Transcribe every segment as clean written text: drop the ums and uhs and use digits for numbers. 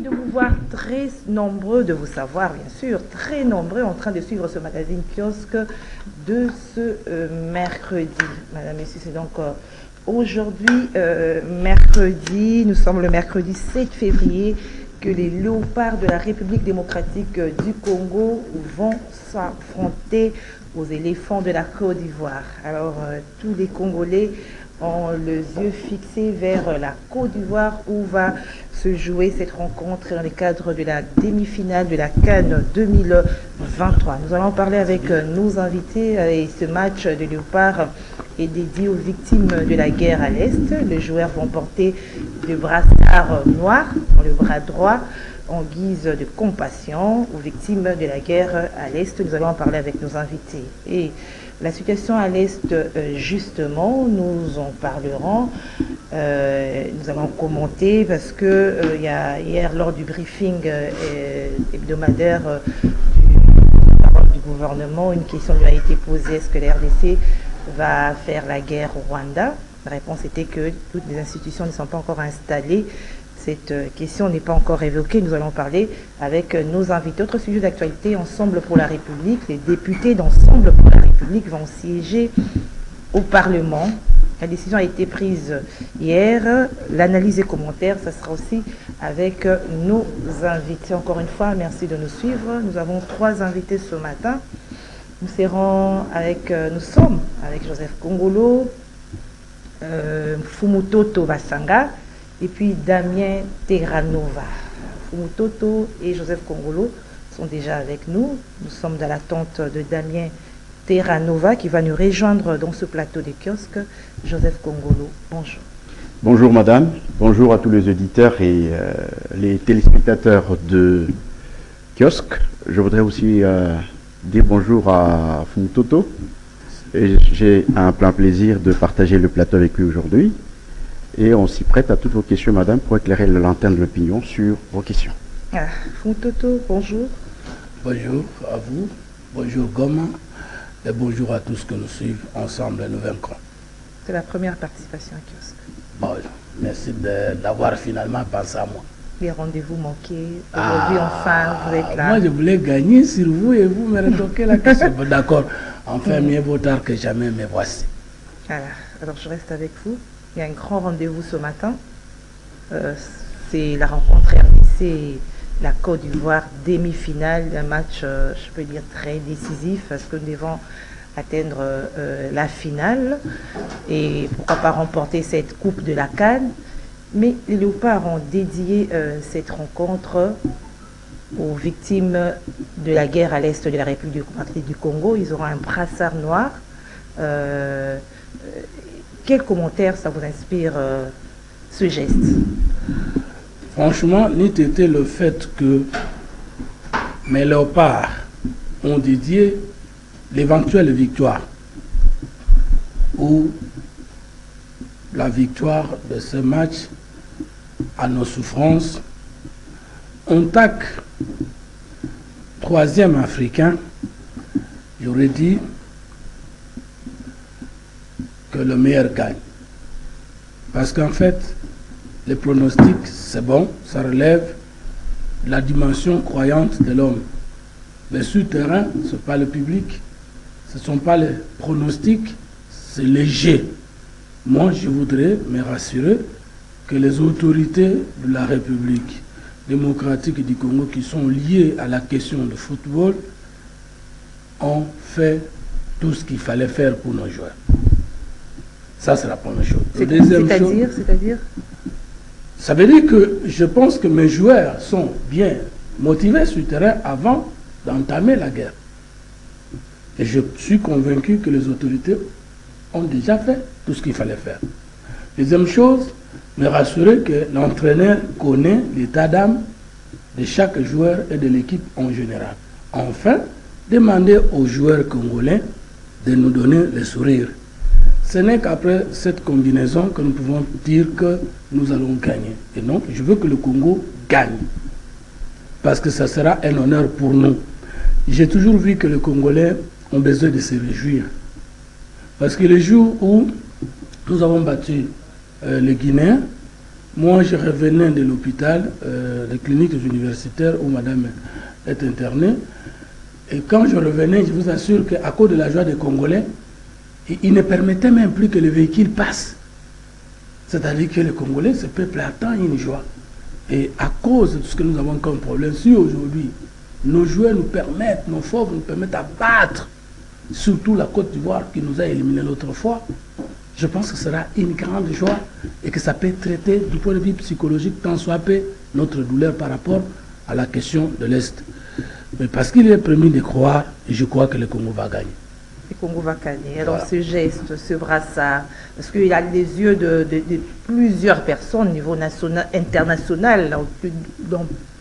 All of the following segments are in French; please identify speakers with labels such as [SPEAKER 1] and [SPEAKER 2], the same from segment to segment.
[SPEAKER 1] de vous voir très nombreux, de vous savoir bien sûr, très nombreux en train de suivre ce magazine kiosque de ce mercredi. Madame, Messieurs, c'est donc aujourd'hui, mercredi, nous sommes le mercredi 7 février, que les léopards de la République démocratique du Congo vont s'affronter aux éléphants de la Côte d'Ivoire. Alors, tous les Congolais ont les yeux fixés vers la Côte d'Ivoire où va se jouer cette rencontre dans le cadre de la demi-finale de la CAN 2023. Nous allons parler avec nos invités et ce match de léopards est dédié aux victimes de la guerre à l'Est. Les joueurs vont porter des brassards noirs dans le bras droit en guise de compassion aux victimes de la guerre à l'Est. Nous allons en parler avec nos invités. Et la situation à l'Est, justement, nous en parlerons. Nous allons commenter parce que hier, lors du briefing hebdomadaire du gouvernement, une question lui a été posée: est-ce que la RDC va faire la guerre au Rwanda? La réponse était que toutes les institutions ne sont pas encore installées. Cette question n'est pas encore évoquée. Nous allons parler avec nos invités. Autre sujet d'actualité, Ensemble pour la République. Les députés d'Ensemble pour la République vont siéger au Parlement. La décision a été prise hier. L'analyse et commentaires, ça sera aussi avec nos invités. Encore une fois, merci de nous suivre. Nous avons 3 invités ce matin. Nous sommes avec Joseph Kongolo, Fumutoto Vasanga, et puis Damien Terranova. Fumutoto et Joseph Kongolo sont déjà avec nous. Nous sommes dans l'attente de Damien Terranova qui va nous rejoindre dans ce plateau de kiosque. Joseph Kongolo, bonjour.
[SPEAKER 2] Bonjour madame, bonjour à tous les auditeurs et les téléspectateurs de kiosque. Je voudrais aussi dire bonjour à Fumutoto. Et j'ai un plein plaisir de partager le plateau avec lui aujourd'hui. Et on s'y prête à toutes vos questions, madame, pour éclairer la lanterne de l'opinion sur vos questions.
[SPEAKER 1] Fumutoto, bonjour.
[SPEAKER 3] Bonjour à vous, bonjour Goma, et bonjour à tous que nous suivons ensemble et nous vaincrons.
[SPEAKER 1] C'est la première participation à kiosque.
[SPEAKER 3] Bon, merci d'avoir finalement pensé à moi.
[SPEAKER 1] Les rendez-vous manqués. Aujourd'hui, enfin, vous êtes là.
[SPEAKER 3] Moi, je voulais gagner sur vous et vous me retoquez la question. Bon, d'accord, enfin, mieux vaut tard que jamais, mais voici.
[SPEAKER 1] Voilà. Alors, je reste avec vous. Il y a un grand rendez-vous ce matin. C'est la rencontre RDC et la Côte d'Ivoire, demi-finale, un match, je peux dire, très décisif parce que nous devons atteindre la finale et pourquoi pas remporter cette coupe de la CAN. Mais les léopards ont dédié cette rencontre aux victimes de la guerre à l'est de la République démocratique du Congo. Ils auront un brassard noir. Quel commentaire ça vous inspire, ce geste?
[SPEAKER 3] Franchement, n'eût été le fait que mes léopards ont dédié l'éventuelle victoire ou la victoire de ce match à nos souffrances. On tac 3e africain, j'aurais dit que le meilleur gagne. Parce qu'en fait, les pronostics, c'est bon, ça relève la dimension croyante de l'homme. Mais sur le terrain, ce n'est pas le public, ce ne sont pas les pronostics, c'est léger. Moi, je voudrais me rassurer que les autorités de la République démocratique du Congo qui sont liées à la question du football ont fait tout ce qu'il fallait faire pour nos joueurs. Ça, c'est la première chose.
[SPEAKER 1] C'est-à-dire
[SPEAKER 3] ça veut dire que je pense que mes joueurs sont bien motivés sur le terrain avant d'entamer la guerre. Et je suis convaincu que les autorités ont déjà fait tout ce qu'il fallait faire. Deuxième chose, me rassurer que l'entraîneur connaît l'état d'âme de chaque joueur et de l'équipe en général. Enfin, demander aux joueurs congolais de nous donner le sourire. Ce n'est qu'après cette combinaison que nous pouvons dire que nous allons gagner. Et donc, je veux que le Congo gagne. Parce que ça sera un honneur pour nous. J'ai toujours vu que les Congolais ont besoin de se réjouir. Parce que le jour où nous avons battu les Guinéens, Moi, je revenais de l'hôpital, les cliniques universitaires où madame est internée. Et quand je revenais, je vous assure qu'à cause de la joie des Congolais, ils ne permettaient même plus que les véhicules passent. C'est-à-dire que les Congolais, ce peuple attend une joie. Et à cause de tout ce que nous avons comme problème, si aujourd'hui, nos joueurs nous permettent, nos forces nous permettent à battre, surtout la Côte d'Ivoire qui nous a éliminés l'autre fois, je pense que ce sera une grande joie et que ça peut traiter du point de vue psychologique tant soit peu notre douleur par rapport à la question de l'Est. Mais parce qu'il est permis de croire, et je crois que le Congo va gagner.
[SPEAKER 1] Le Congo va gagner. Alors ce geste, ce brassard, parce qu'il y a les yeux de plusieurs personnes au niveau national, international,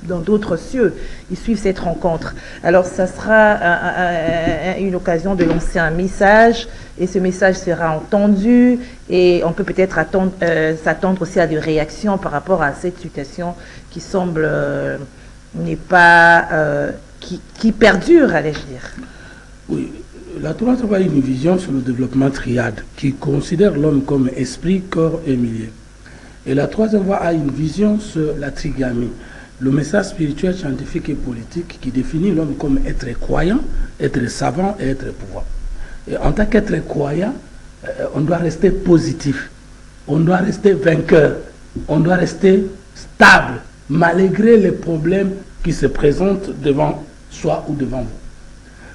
[SPEAKER 1] dans d'autres cieux, ils suivent cette rencontre. Alors ça sera une occasion de lancer un message, et ce message sera entendu, et on peut peut-être s'attendre aussi à des réactions par rapport à cette situation qui semble n'est pas qui perdure, allais-je dire.
[SPEAKER 3] Oui, la Troisième Voie a une vision sur le développement triade qui considère l'homme comme esprit, corps et milieu. Et la Troisième Voie a une vision sur la trigamie, le message spirituel, scientifique et politique qui définit l'homme comme être croyant, être savant et être pouvoir. Et en tant qu'être croyant, on doit rester positif, on doit rester vainqueur, on doit rester stable, malgré les problèmes qui se présentent devant soi ou devant vous.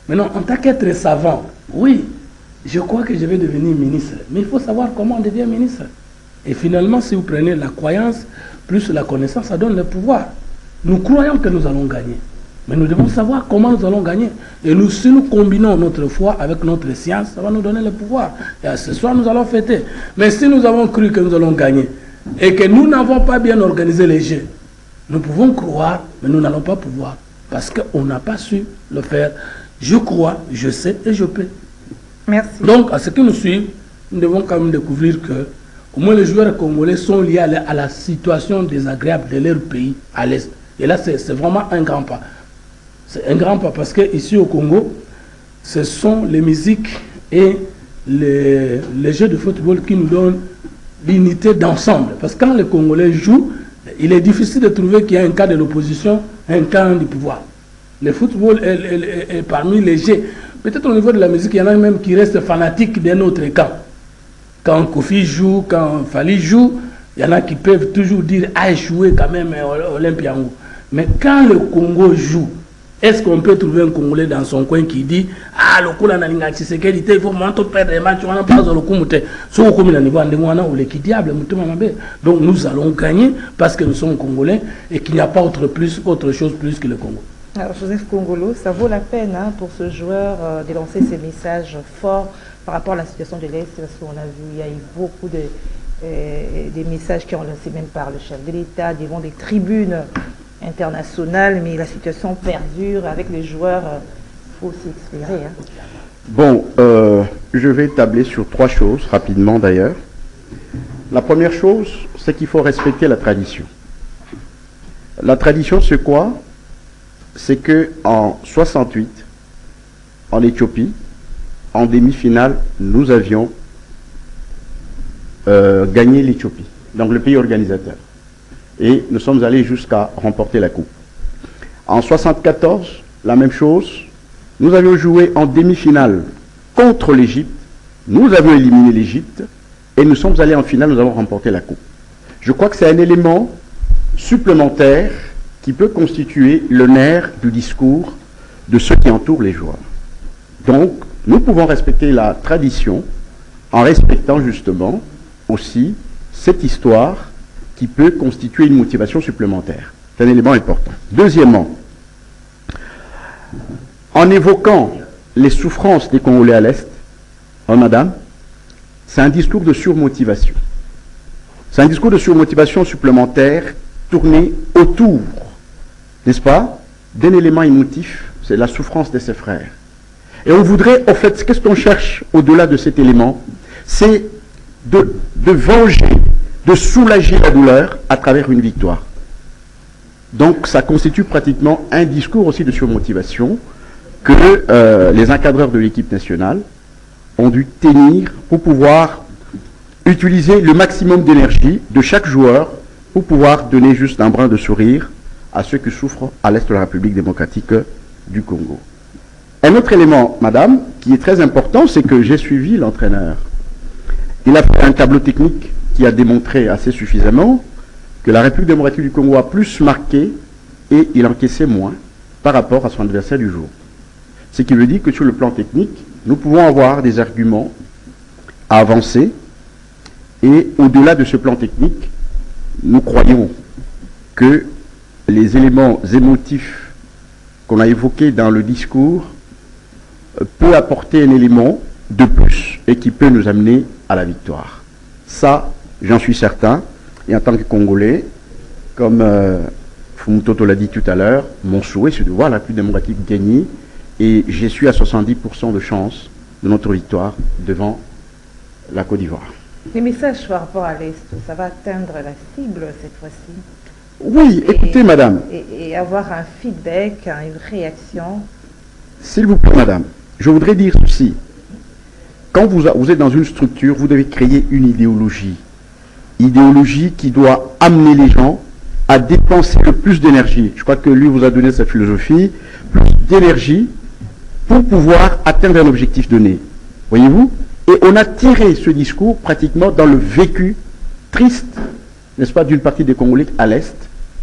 [SPEAKER 3] Maintenant, en tant qu'être savant, oui, je crois que je vais devenir ministre, mais il faut savoir comment on devient ministre. Et finalement, si vous prenez la croyance plus la connaissance, ça donne le pouvoir. Nous croyons que nous allons gagner, mais nous devons savoir comment nous allons gagner. Et nous, si nous combinons notre foi avec notre science, ça va nous donner le pouvoir. Et à ce soir, nous allons fêter. Mais si nous avons cru que nous allons gagner et que nous n'avons pas bien organisé les jeux, nous pouvons croire, mais nous n'allons pas pouvoir, parce qu'on n'a pas su le faire. Je crois, je sais et je peux.
[SPEAKER 1] Merci.
[SPEAKER 3] Donc, à ce que nous suivons, nous devons quand même découvrir que au moins les joueurs congolais sont liés à la situation désagréable de leur pays à l'Est. Et là, c'est vraiment un grand pas. C'est un grand pas parce qu'ici au Congo, ce sont les musiques et les jeux de football qui nous donnent l'unité d'ensemble. Parce que quand les Congolais jouent, il est difficile de trouver qu'il y a un cas de l'opposition, un cas du pouvoir. Le football est parmi les jeux. Peut-être au niveau de la musique, il y en a même qui restent fanatiques d'un autre camp. Quand Kofi joue, quand Fali joue, il y en a qui peuvent toujours dire « Ah, échoué quand même Olympiango ». Mais quand le Congo joue, est-ce qu'on peut trouver un Congolais dans son coin qui dit « Ah, le coup, il faut vraiment perdre les matchs, on n'a pas le coup, donc nous allons gagner parce que nous sommes Congolais et qu'il n'y a pas autre chose plus que le Congo.
[SPEAKER 1] Alors, Joseph Kongolo, ça vaut la peine pour ce joueur de lancer ces messages forts par rapport à la situation de l'Est, parce qu'on a vu, il y a eu beaucoup des messages qui ont lancé même par le chef de l'État, devant des tribunes internationales, mais la situation perdure avec les joueurs, il faut aussi expirer.
[SPEAKER 2] Bon, je vais tabler sur 3 choses, rapidement d'ailleurs. La première chose, c'est qu'il faut respecter la tradition. La tradition, c'est quoi? C'est qu'en 68, en Éthiopie, en demi-finale, nous avions gagné l'Éthiopie, donc le pays organisateur. Et nous sommes allés jusqu'à remporter la coupe. En 74, la même chose, nous avions joué en demi-finale contre l'Égypte, nous avions éliminé l'Égypte, et nous sommes allés en finale, nous avons remporté la coupe. Je crois que c'est un élément supplémentaire qui peut constituer le nerf du discours de ceux qui entourent les joueurs. Donc, nous pouvons respecter la tradition en respectant justement aussi cette histoire qui peut constituer une motivation supplémentaire. C'est un élément important. Deuxièmement, en évoquant les souffrances des Congolais à l'Est, madame, c'est un discours de surmotivation. C'est un discours de surmotivation supplémentaire tourné autour, n'est-ce pas, d'un élément émotif, c'est la souffrance de ses frères. Et on voudrait, en fait, qu'est-ce qu'on cherche au-delà de cet élément? C'est de venger, de soulager la douleur à travers une victoire. Donc ça constitue pratiquement un discours aussi de surmotivation que les encadreurs de l'équipe nationale ont dû tenir pour pouvoir utiliser le maximum d'énergie de chaque joueur pour pouvoir donner juste un brin de sourire à ceux qui souffrent à l'est de la République démocratique du Congo. Un autre élément, madame, qui est très important, c'est que j'ai suivi l'entraîneur. Il a fait un tableau technique qui a démontré assez suffisamment que la République démocratique du Congo a plus marqué et il encaissait moins par rapport à son adversaire du jour. Ce qui veut dire que sur le plan technique, nous pouvons avoir des arguments à avancer et au-delà de ce plan technique, nous croyons que les éléments émotifs qu'on a évoqués dans le discours peut apporter un élément de plus et qui peut nous amener à la victoire. Ça, j'en suis certain. Et en tant que Congolais, comme Fumutoto l'a dit tout à l'heure, mon souhait, c'est de voir la République démocratique gagner. Et je suis à 70% de chance de notre victoire devant la Côte d'Ivoire.
[SPEAKER 1] Les messages par rapport à l'Est, ça va atteindre la cible cette fois-ci?
[SPEAKER 2] Oui, écoutez, madame.
[SPEAKER 1] Et avoir un feedback, une réaction.
[SPEAKER 2] S'il vous plaît, madame, je voudrais dire ceci. Quand vous êtes dans une structure, vous devez créer une idéologie. Idéologie qui doit amener les gens à dépenser le plus d'énergie. Je crois que lui vous a donné sa philosophie, plus d'énergie pour pouvoir atteindre un objectif donné. Voyez-vous? Et on a tiré ce discours pratiquement dans le vécu triste, n'est-ce pas, d'une partie des Congolais à l'Est,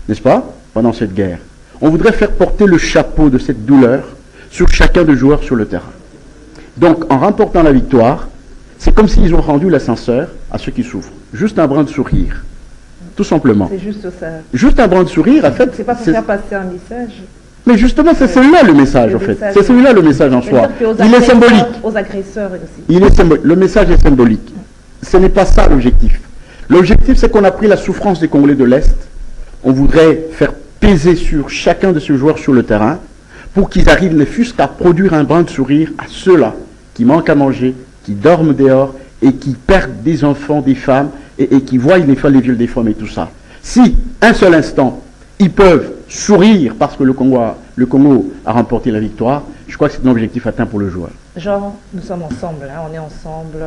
[SPEAKER 2] n'est-ce pas, pendant cette guerre. On voudrait faire porter le chapeau de cette douleur sur chacun des joueurs sur le terrain. Donc, en remportant la victoire, c'est comme s'ils ont rendu l'ascenseur à ceux qui souffrent. Juste un brin de sourire. Tout simplement.
[SPEAKER 1] C'est juste ça.
[SPEAKER 2] Juste un brin de sourire, en fait.
[SPEAKER 1] C'est pas pour faire passer un message.
[SPEAKER 2] Mais justement, c'est celui-là le message, en fait. C'est celui-là le message en soi. Il est symbolique.
[SPEAKER 1] Aux agresseurs aussi.
[SPEAKER 2] Il est symbolique. Le message est symbolique. Ce n'est pas ça l'objectif. L'objectif, c'est qu'on a pris la souffrance des Congolais de l'Est. On voudrait faire peser sur chacun de ces joueurs sur le terrain pour qu'ils arrivent ne fût-ce qu'à produire un brin de sourire à ceux-là qui manquent à manger, qui dorment dehors et qui perdent des enfants, des femmes et qui voient les viols des femmes et tout ça. Si, un seul instant, ils peuvent sourire parce que le Congo a remporté la victoire, je crois que c'est un objectif atteint pour le joueur.
[SPEAKER 1] Genre, nous sommes ensemble, hein, on est ensemble.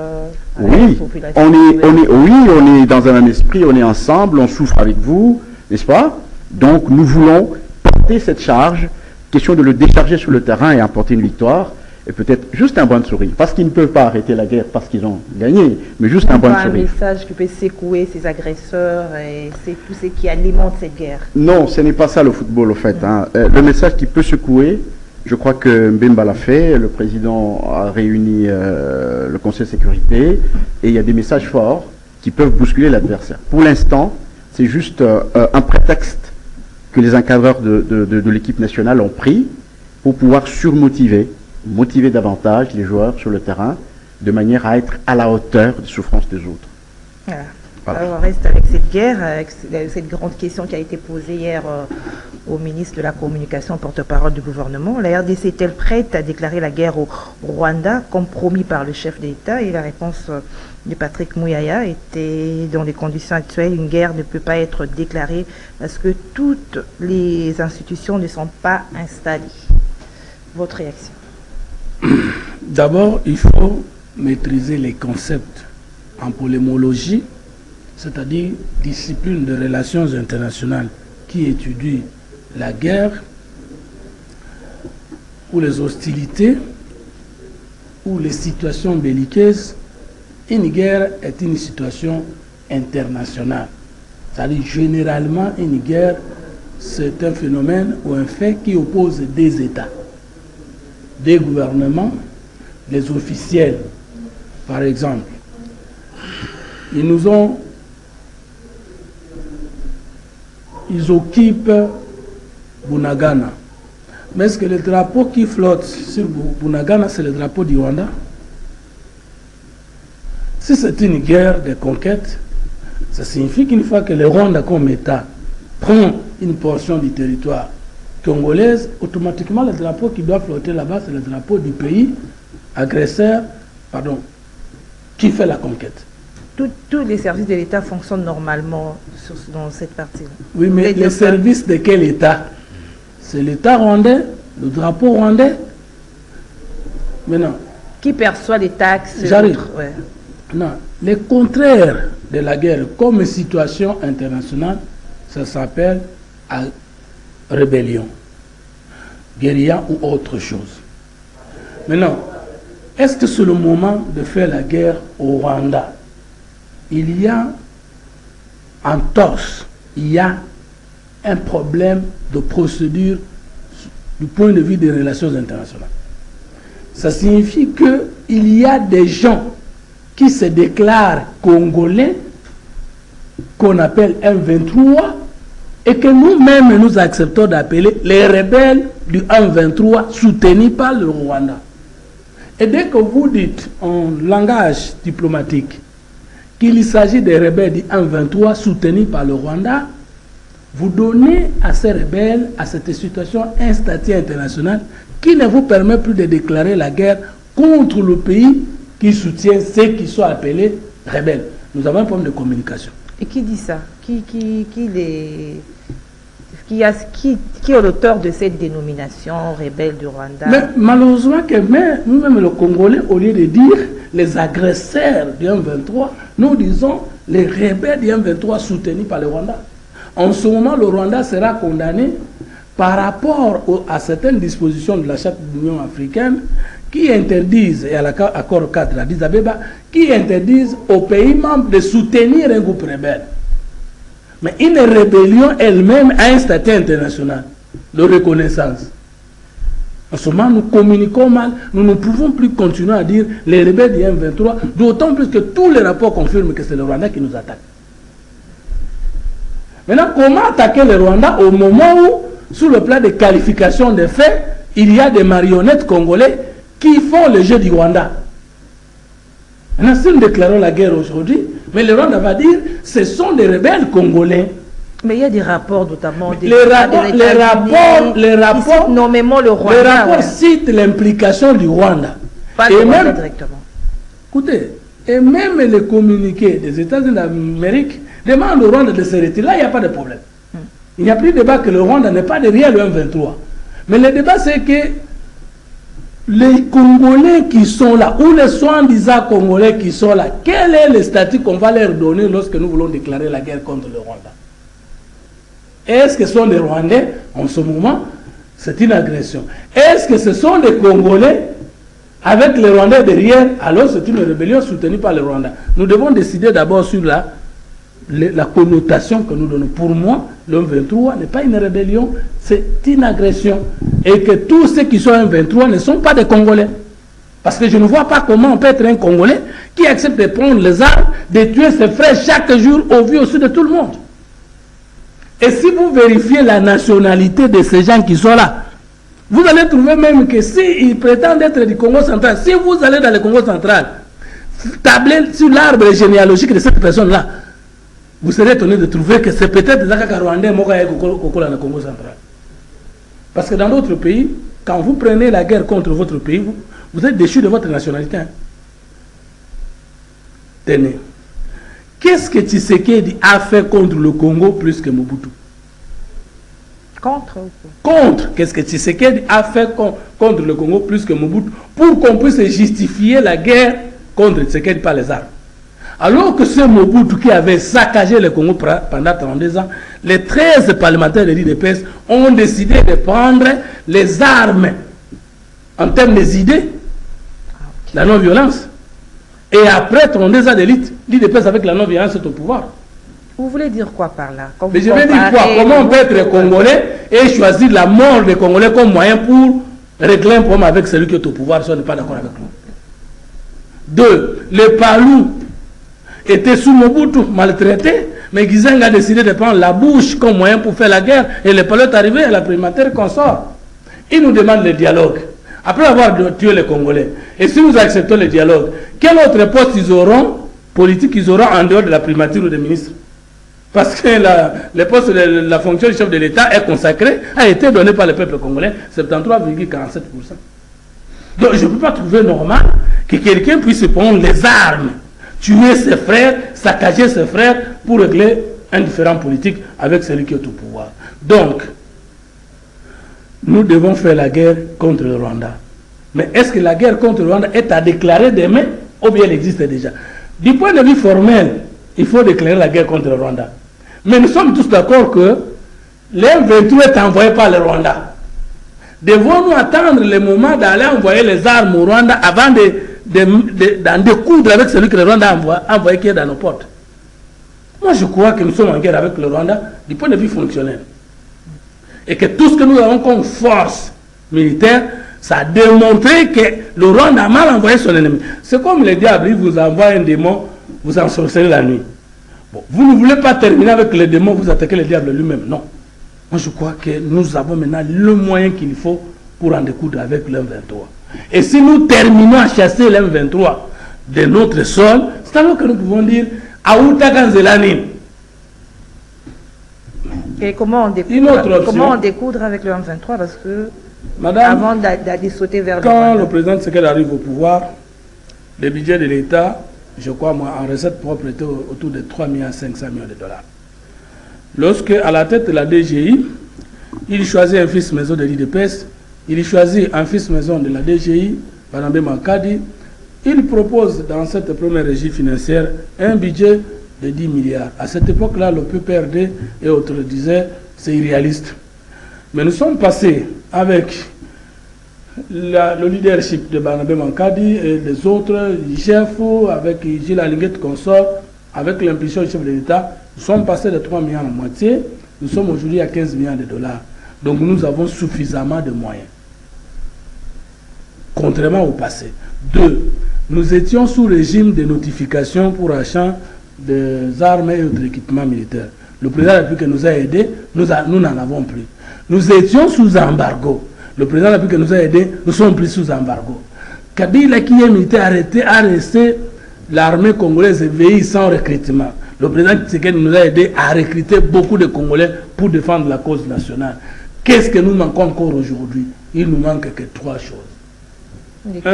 [SPEAKER 2] Oui, on est dans un même esprit, on est ensemble, on souffre avec vous, n'est-ce pas? Donc nous voulons porter cette charge, question de le décharger sur le terrain et apporter une victoire, et peut-être juste un brin de sourire, parce qu'ils ne peuvent pas arrêter la guerre parce qu'ils ont gagné, mais juste un brin de sourire.
[SPEAKER 1] Un message qui peut secouer ces agresseurs et tout ce qui alimente cette guerre.
[SPEAKER 2] Non, ce n'est pas ça le football au fait. Hein. Le message qui peut secouer, je crois que Mbemba l'a fait, le président a réuni le Conseil de sécurité, et il y a des messages forts qui peuvent bousculer l'adversaire. Pour l'instant, c'est juste un prétexte que les encadreurs de l'équipe nationale ont pris pour pouvoir motiver davantage les joueurs sur le terrain, de manière à être à la hauteur des souffrances des autres.
[SPEAKER 1] Voilà. Voilà. Alors on reste avec cette guerre, avec cette grande question qui a été posée hier au ministre de la Communication, porte-parole du gouvernement. La RDC est-elle prête à déclarer la guerre au Rwanda, comme promis par le chef d'État? Et la réponse de Patrick Muyaya était, dans les conditions actuelles, une guerre ne peut pas être déclarée parce que toutes les institutions ne sont pas installées. Votre réaction?
[SPEAKER 3] D'abord, il faut maîtriser les concepts en polémologie, c'est-à-dire discipline de relations internationales qui étudie la guerre ou les hostilités ou les situations belliqueuses. Une guerre est une situation internationale. C'est-à-dire généralement une guerre, c'est un phénomène ou un fait qui oppose des États, des gouvernements, des officiels. Par exemple, ils occupent Bunagana. Mais est-ce que le drapeau qui flotte sur Bunagana, c'est le drapeau du Rwanda? Si c'est une guerre de conquête, ça signifie qu'une fois que le Rwanda comme État prend une portion du territoire congolaise, automatiquement le drapeau qui doit flotter là-bas, c'est le drapeau du pays agresseur, qui fait la conquête.
[SPEAKER 1] Tous les services de l'État fonctionnent normalement dans cette partie-là.
[SPEAKER 3] Oui, mais les services de quel État? C'est l'État rwandais, le drapeau rwandais. Maintenant,
[SPEAKER 1] qui perçoit les taxes?
[SPEAKER 3] J'arrive. Non, le contraire de la guerre comme situation internationale, ça s'appelle rébellion, guérilla ou autre chose. Maintenant, est-ce que c'est le moment de faire la guerre au Rwanda? Il y a en torse, il y a un problème de procédure du point de vue des relations internationales. Ça signifie qu'il y a des gens qui se déclarent congolais, qu'on appelle M23, et que nous-mêmes nous acceptons d'appeler les rebelles du M23 soutenus par le Rwanda. Et dès que vous dites en langage diplomatique qu'il s'agit des rebelles du M23 soutenus par le Rwanda, vous donnez à ces rebelles, à cette situation, un statut international qui ne vous permet plus de déclarer la guerre contre le pays qui soutient ceux qui sont appelés rebelles. Nous avons un problème de communication.
[SPEAKER 1] Et qui dit ça? Qui est l'auteur de cette dénomination rebelle du Rwanda?
[SPEAKER 3] Mais malheureusement que nous-mêmes les Congolais, au lieu de dire les agresseurs du M23, nous disons les rebelles du M23 soutenus par le Rwanda. En ce moment, le Rwanda sera condamné par rapport à certaines dispositions de la Charte de l'Union africaine qui interdisent, et à l'accord cadre d'Addis Abeba, qui interdisent aux pays membres de soutenir un groupe rebelle. Mais une rébellion elle-même a un statut international de reconnaissance. En ce moment, nous communiquons mal, nous ne pouvons plus continuer à dire les rebelles du M23, d'autant plus que tous les rapports confirment que c'est le Rwanda qui nous attaque. Maintenant, comment attaquer le Rwanda au moment où, sur le plan de qualification des faits, il y a des marionnettes congolais qui font le jeu du Rwanda? Maintenant, si nous déclarons la guerre aujourd'hui, mais le Rwanda va dire ce sont des rebelles congolais.
[SPEAKER 1] Mais il y a des rapports, notamment des
[SPEAKER 3] les rapports
[SPEAKER 1] nommément le Rwanda.
[SPEAKER 3] Les rapports citent l'implication du Rwanda.
[SPEAKER 1] Pas le Rwanda directement.
[SPEAKER 3] Écoutez, et même les communiqués des États-Unis d'Amérique demandent au Rwanda de se retirer. Là, il n'y a pas de problème. Il n'y a plus de débat que le Rwanda n'est pas derrière le M23. Mais le débat, c'est que les Congolais qui sont là, ou les soi-disant Congolais qui sont là, quel est le statut qu'on va leur donner lorsque nous voulons déclarer la guerre contre le Rwanda? Est-ce que ce sont des Rwandais? En ce moment, c'est une agression. Est-ce que ce sont des Congolais avec les Rwandais derrière? Alors c'est une rébellion soutenue par le Rwanda. Nous devons décider d'abord sur la connotation que nous donnons. Pour moi, le M23 n'est pas une rébellion, c'est une agression. Et que tous ceux qui sont M23 ne sont pas des Congolais. Parce que je ne vois pas comment on peut être un Congolais qui accepte de prendre les armes, de tuer ses frères chaque jour au vu aussi de tout le monde. Et si vous vérifiez la nationalité de ces gens qui sont là, vous allez trouver même que s'ils prétendent être du Congo central, si vous allez dans le Congo central, tabler sur l'arbre généalogique de cette personne-là, vous serez étonné de trouver que c'est peut-être Zaka Rwandais Mokaye Kokola dans le Congo central. Parce que dans d'autres pays, quand vous prenez la guerre contre votre pays, vous êtes déchu de votre nationalité. Tenez. Qu'est-ce que Tshisekedi a fait contre le Congo plus que Mobutu? Contre. Qu'est-ce que Tshisekedi a fait contre le Congo plus que Mobutu pour qu'on puisse justifier la guerre contre Tshisekedi par les armes? Alors que c'est Mobutu qui avait saccagé le Congo pendant 32 ans, les 13 parlementaires de l'IDPS ont décidé de prendre les armes en termes des idées, la non-violence. Et après 32 ans d'élite, l'IDPS avec la non-violence est au pouvoir.
[SPEAKER 1] Vous voulez dire quoi par là?
[SPEAKER 3] Mais je vais dire quoi? Comment on peut être Congolais et choisir la mort des Congolais comme moyen pour régler un problème avec celui qui est au pouvoir si on n'est pas d'accord avec nous? 2. Les Palous étaient sous Mobutu, maltraités, mais Gizeng a décidé de prendre la bouche comme moyen pour faire la guerre. Et les Palous est arrivé à la primature qu'on sort. Ils nous demandent le dialogue. Après avoir tué les Congolais, et si nous acceptons le dialogue, quel autre poste ils auront, politique, ils auront en dehors de la primature ou des ministres? Parce que le poste de la fonction du chef de l'État est consacré, a été donné par le peuple congolais, 73,47%. Donc je ne peux pas trouver normal que quelqu'un puisse prendre les armes, tuer ses frères, saccager ses frères pour régler un différend politique avec celui qui est au pouvoir. Donc, nous devons faire la guerre contre le Rwanda. Mais est-ce que la guerre contre le Rwanda est à déclarer demain ou bien elle existe déjà? Du point de vue formel, il faut déclarer la guerre contre le Rwanda. Mais nous sommes tous d'accord que l'M23 est envoyé par le Rwanda. Devons-nous attendre le moment d'aller envoyer les armes au Rwanda avant d'en découdre avec celui que le Rwanda a envoyé qui est dans nos portes? Moi, je crois que nous sommes en guerre avec le Rwanda du point de vue fonctionnel. Et que tout ce que nous avons comme force militaire, ça a démontré que le Rwanda a mal envoyé son ennemi. C'est comme le diable, il vous envoie un démon, vous ensorcelez la nuit. Bon, vous ne voulez pas terminer avec le démon, vous attaquez le diable lui-même. Non. Moi, je crois que nous avons maintenant le moyen qu'il faut pour en découdre avec l'M23. Et si nous terminons à chasser l'M23 de notre sol, c'est alors que nous pouvons dire Aouta Zelani.
[SPEAKER 1] Et comment on découdre avec le M23? Parce que,
[SPEAKER 3] Madame,
[SPEAKER 1] avant d'aller sauter vers
[SPEAKER 3] quand le président Tshisekedi arrive au pouvoir, le budget de l'État, je crois, moi, en recette propre, était autour de 3 500 millions de dollars. Lorsque, à la tête de la DGI, il choisit un fils maison de l'IDPS, il choisit un fils maison de la DGI, Banabé Makadi, il propose dans cette première régie financière un budget de 10 milliards. À cette époque-là, le PPRD et autres disaient c'est irréaliste. Mais nous sommes passés avec le leadership de Banabé Makadi et les autres chefs, avec Gilles Alinguet consort, avec l'impulsion du chef de l'État. Nous sommes passés de 3 milliards à moitié, nous sommes aujourd'hui à 15 milliards de dollars. Donc nous avons suffisamment de moyens. Contrairement au passé. 2. Nous étions sous régime de notification pour achat des armes et autres équipements militaires. Le président de la République nous a aidés, nous n'en avons plus. Nous étions sous embargo. Le président de la République nous a aidés, nous sommes plus sous embargo. Kabila, qui est militaire arrêté, a resté l'armée congolaise éveillée sans recrutement. Le président Tshisekedi nous a aidés à recruter beaucoup de Congolais pour défendre la cause nationale. Qu'est-ce que nous manquons encore aujourd'hui? Il nous manque que 3 choses. 1.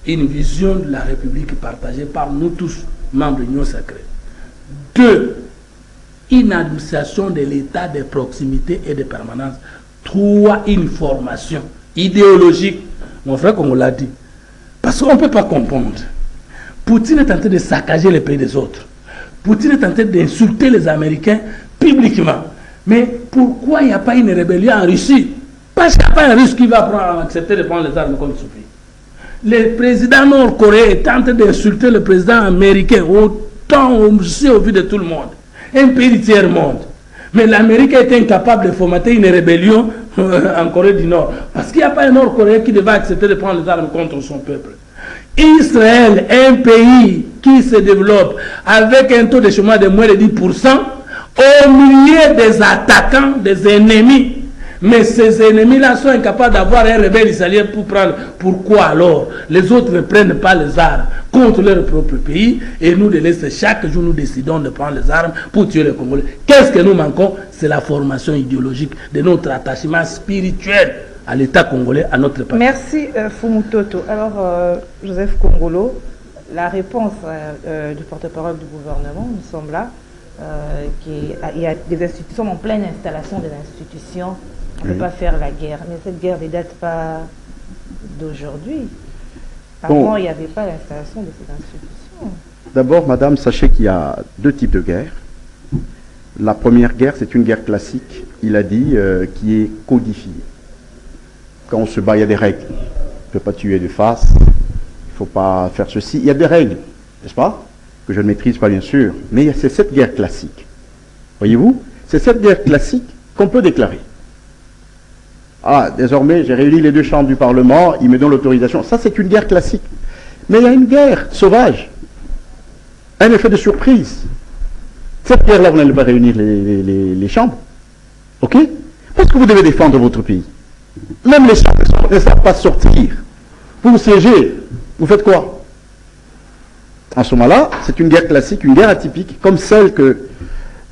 [SPEAKER 3] Une vision de la République partagée par nous tous, membres de l'Union sacrée. 2. Une administration de l'État de proximité et de permanence. 3. Une formation idéologique. Mon frère, comme on l'a dit. Parce qu'on ne peut pas comprendre. Poutine est en train de saccager les pays des autres. Poutine est en train d'insulter les Américains publiquement. Mais pourquoi il n'y a pas une rébellion en Russie? Parce qu'il n'y a pas un Russe qui va accepter de prendre les armes contre son pays. Le président nord-coréen est en train d'insulter le président américain aussi au vu de tout le monde. Un pays du tiers-monde. Mais l'Amérique est incapable de formater une rébellion en Corée du Nord. Parce qu'il n'y a pas un nord-coréen qui devait accepter de prendre les armes contre son peuple. Israël, un pays qui se développe avec un taux de chômage de moins de 10%, au milieu des attaquants, des ennemis. Mais ces ennemis-là sont incapables d'avoir un rebelle israélien pour prendre. Pourquoi alors les autres ne prennent pas les armes contre leur propre pays et nous de l'Est, chaque jour nous décidons de prendre les armes pour tuer les Congolais? Qu'est-ce que nous manquons? C'est la formation idéologique de notre attachement spirituel à l'État congolais, à notre patrie.
[SPEAKER 1] Merci Fumutoto. Alors, Joseph Kongolo, la réponse du porte-parole du gouvernement, nous sommes là, il y a des institutions en pleine installation des institutions. On ne peut pas faire la guerre. Mais cette guerre ne date pas d'aujourd'hui. Avant, il n'y avait pas l'installation de ces institutions.
[SPEAKER 2] D'abord, madame, sachez qu'il y a 2 types de guerres. La première guerre, c'est une guerre classique, il a dit, qui est codifiée. Quand on se bat, il y a des règles. On ne peut pas tuer de face, il ne faut pas faire ceci. Il y a des règles, n'est-ce pas? Que je ne maîtrise pas, bien sûr. Mais c'est cette guerre classique. Voyez-vous? C'est cette guerre classique qu'on peut déclarer. Ah, désormais, j'ai réuni les 2 chambres du Parlement, ils me donnent l'autorisation. Ça, c'est une guerre classique. Mais il y a une guerre sauvage. Un effet de surprise. Cette guerre-là, vous n'allez pas réunir les chambres. OK? Parce que vous devez défendre votre pays. Même les chambres ne savent pas sortir. Vous siégez. Vous faites quoi? En ce moment-là, c'est une guerre classique, une guerre atypique, comme celle que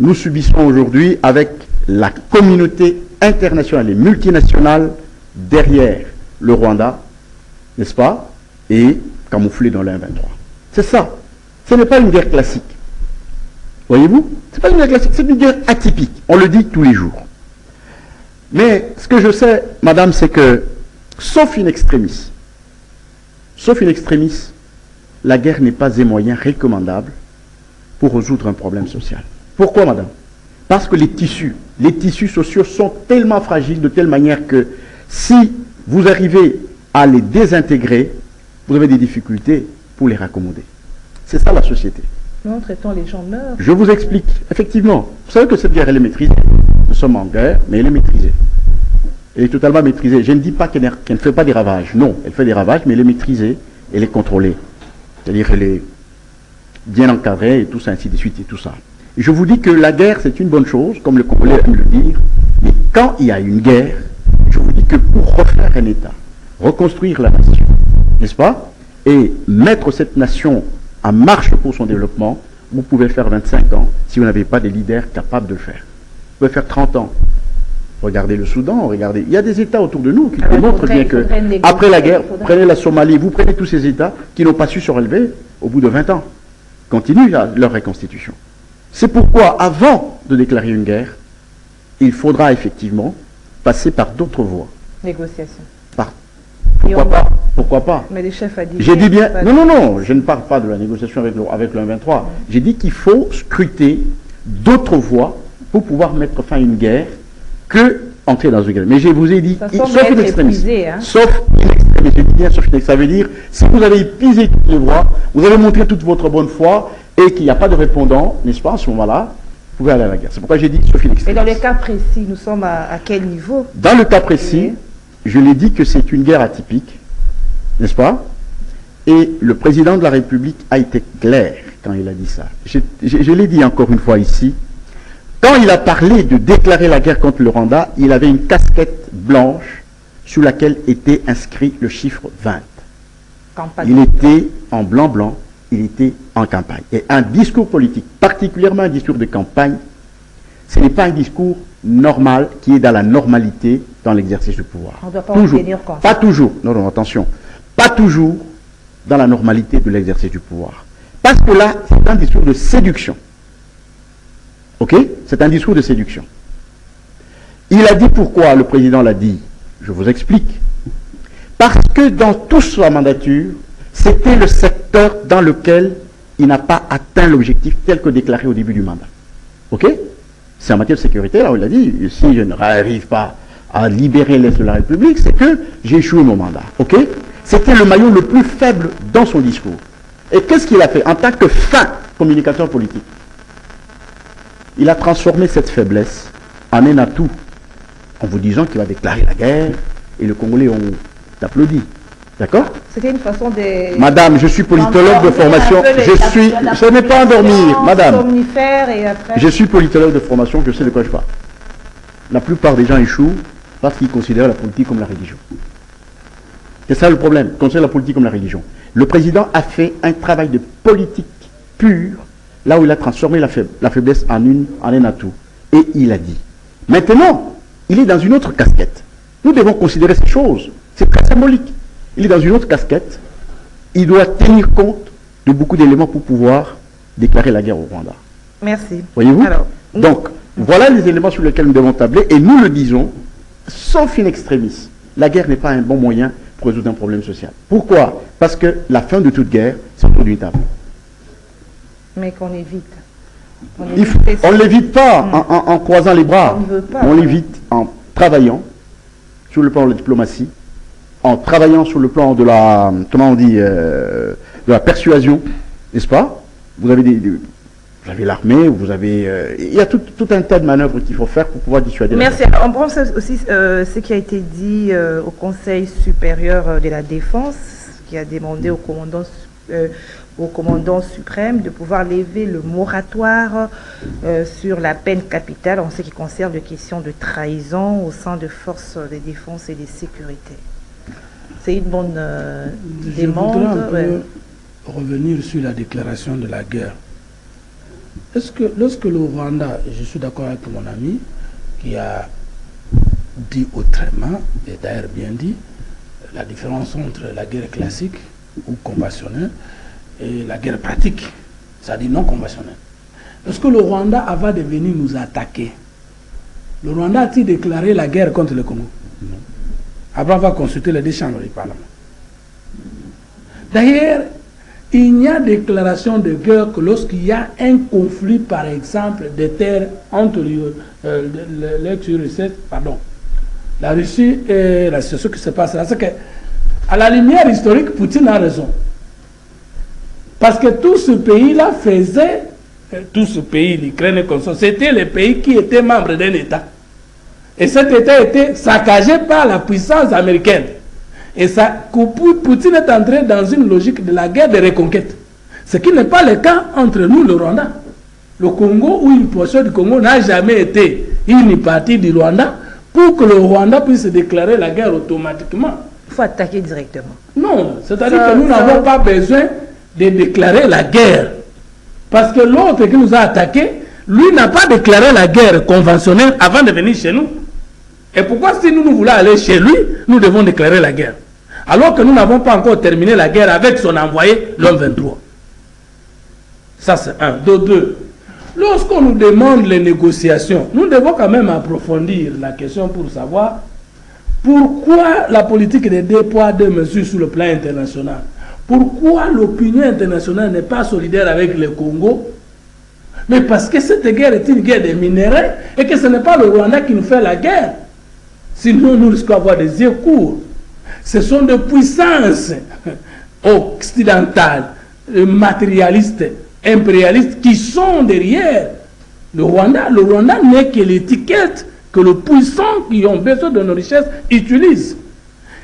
[SPEAKER 2] nous subissons aujourd'hui avec la communauté internationale et multinationale derrière le Rwanda, n'est-ce pas, et camouflé dans l'M23. C'est ça. Ce n'est pas une guerre classique. Voyez-vous? Ce n'est pas une guerre classique, c'est une guerre atypique. On le dit tous les jours. Mais ce que je sais, madame, c'est que, sauf une extrémiste, la guerre n'est pas un moyen recommandable pour résoudre un problème social. Pourquoi, madame? Parce que les tissus sociaux sont tellement fragiles de telle manière que si vous arrivez à les désintégrer, vous avez des difficultés pour les raccommoder. C'est ça la société.
[SPEAKER 1] Nous traitons les gens meurent.
[SPEAKER 2] Je vous explique. Effectivement, vous savez que cette guerre, elle est maîtrisée. Nous sommes en guerre, mais elle est maîtrisée. Elle est totalement maîtrisée. Je ne dis pas qu'elle ne fait pas des ravages. Non, elle fait des ravages, mais elle est maîtrisée, elle est contrôlée. C'est-à-dire qu'elle est bien encadrée et tout ça, ainsi de suite et tout ça. Et je vous dis que la guerre, c'est une bonne chose, comme le Congolais aime le dire. Mais quand il y a une guerre, je vous dis que pour refaire un État, reconstruire la nation, n'est-ce pas, et mettre cette nation en marche pour son développement, vous pouvez faire 25 ans si vous n'avez pas des leaders capables de le faire. Vous pouvez faire 30 ans. Regardez le Soudan, regardez. Il y a des États autour de nous qui démontrent bien que, après la guerre, prenez la Somalie, vous prenez tous ces États qui n'ont pas su se relever au bout de 20 ans. Continuent leur reconstitution. C'est pourquoi, avant de déclarer une guerre, il faudra effectivement passer par d'autres voies.
[SPEAKER 1] Négociation.
[SPEAKER 2] Pourquoi pas? Pourquoi pas?
[SPEAKER 1] Mais les chefs a dit...
[SPEAKER 2] J'ai dit bien... Non, je ne parle pas de la négociation avec le 23. J'ai dit qu'il faut scruter d'autres voies pour pouvoir mettre fin à une guerre que entrer dans une guerre. Mais je vous ai dit, sauf une extrémiste.
[SPEAKER 1] Hein?
[SPEAKER 2] Sauf une extrémiste. Je dis bien sauf une extrémiste. Ça veut dire, si vous avez épuisé toutes les voies, vous avez montré toute votre bonne foi et qu'il n'y a pas de répondant, n'est-ce pas, à ce moment-là, vous pouvez aller à la guerre. C'est pourquoi j'ai dit sauf une extrémiste.
[SPEAKER 1] Et dans le cas précis, nous sommes à quel niveau?
[SPEAKER 2] Dans le cas précis, je l'ai dit que c'est une guerre atypique, n'est-ce pas? Et le président de la République a été clair quand il a dit ça. Je l'ai dit encore une fois ici. Quand il a parlé de déclarer la guerre contre le Rwanda, il avait une casquette blanche sous laquelle était inscrit le chiffre 20.
[SPEAKER 1] Campagne.
[SPEAKER 2] Il était en blanc, il était en campagne. Et un discours politique, particulièrement un discours de campagne, ce n'est pas un discours normal qui est dans la normalité dans l'exercice du pouvoir.
[SPEAKER 1] On ne doit pas
[SPEAKER 2] toujours.
[SPEAKER 1] en tenir compte.
[SPEAKER 2] Pas toujours. Non, attention. Pas toujours dans la normalité de l'exercice du pouvoir. Parce que là, c'est un discours de séduction. Ok? C'est un discours de séduction. Il a dit pourquoi le président l'a dit. Je vous explique. Parce que dans toute sa mandature, c'était le secteur dans lequel il n'a pas atteint l'objectif tel que déclaré au début du mandat. Ok? C'est en matière de sécurité, là où il a dit, si je n'arrive pas à libérer l'Est de la République, c'est que j'ai échoué mon mandat. Ok? C'était le maillon le plus faible dans son discours. Et qu'est-ce qu'il a fait en tant que fin communicateur politique? Il a transformé cette faiblesse en un atout, en vous disant qu'il va déclarer la guerre, et les Congolais ont applaudi. D'accord?
[SPEAKER 1] C'était une façon de...
[SPEAKER 2] Madame, je suis politologue de formation. Ce n'est pas endormir, madame. Je suis politologue de formation, je sais de quoi je parle. La plupart des gens échouent parce qu'ils considèrent la politique comme la religion. C'est ça le problème, ils considèrent la politique comme la religion. Le président a fait un travail de politique pure, là où il a transformé la faiblesse en un atout. Et il a dit. Maintenant, il est dans une autre casquette. Nous devons considérer ces choses. C'est très symbolique. Il est dans une autre casquette. Il doit tenir compte de beaucoup d'éléments pour pouvoir déclarer la guerre au Rwanda.
[SPEAKER 1] Merci.
[SPEAKER 2] Voyez-vous? Donc, voilà les éléments sur lesquels nous devons tabler. Et nous le disons, sauf une extrémiste, la guerre n'est pas un bon moyen pour résoudre un problème social. Pourquoi? Parce que la fin de toute guerre, c'est autour d'une table.
[SPEAKER 1] Mais qu'on évite.
[SPEAKER 2] On ne l'évite pas en croisant les bras. On l'évite en travaillant sur le plan de la diplomatie, en travaillant sur le plan de la, comment on dit, de la persuasion, n'est-ce pas? Vous avez l'armée, vous avez... il y a tout un tas de manœuvres qu'il faut faire pour pouvoir dissuader.
[SPEAKER 1] Merci. On prend aussi ce qui a été dit au Conseil supérieur de la défense, qui a demandé au commandant suprême de pouvoir lever le moratoire sur la peine capitale en ce qui concerne les questions de trahison au sein de forces de défense et de sécurité. C'est une bonne demande.
[SPEAKER 3] Je voudrais un peu revenir sur la déclaration de la guerre. Est-ce que lorsque le Rwanda, je suis d'accord avec mon ami qui a dit autrement, et d'ailleurs bien dit, la différence entre la guerre classique ou conventionnelle et la guerre pratique, c'est-à-dire non conventionnelle. Est-ce que le Rwanda, avant de venir nous attaquer, le Rwanda a-t-il déclaré la guerre contre le Congo? Non. Après avoir consulté les deux chambres du Parlement. D'ailleurs, il n'y a déclaration de guerre que lorsqu'il y a un conflit, par exemple, de terres entre la Russie et la situation qui se passe là. C'est que, à la lumière historique, Poutine a raison. Parce que tout ce pays-là faisait, tout ce pays, l'Ukraine et comme ça, c'était les pays qui étaient membres d'un État. Et cet État était saccagé par la puissance américaine. Et ça, Poutine est entré dans une logique de la guerre de reconquête. Ce qui n'est pas le cas entre nous, le Rwanda. Le Congo ou une portion du Congo n'a jamais été une partie du Rwanda pour que le Rwanda puisse déclarer la guerre automatiquement.
[SPEAKER 1] Il faut attaquer directement.
[SPEAKER 3] Non, c'est-à-dire que nous n'avons pas besoin de déclarer la guerre. Parce que l'autre qui nous a attaqués, lui n'a pas déclaré la guerre conventionnelle avant de venir chez nous. Et pourquoi si nous voulons aller chez lui, nous devons déclarer la guerre? Alors que nous n'avons pas encore terminé la guerre avec son envoyé, l'homme 23. Ça c'est un. Deux. Lorsqu'on nous demande les négociations, nous devons quand même approfondir la question pour savoir pourquoi la politique des deux poids, deux mesures sur le plan international. Pourquoi l'opinion internationale n'est pas solidaire avec le Congo? Mais parce que cette guerre est une guerre des minéraux et que ce n'est pas le Rwanda qui nous fait la guerre. Sinon, nous risquons d'avoir des yeux courts. Ce sont des puissances occidentales, matérialistes, impérialistes qui sont derrière le Rwanda. Le Rwanda n'est que l'étiquette que les puissants qui ont besoin de nos richesses utilisent.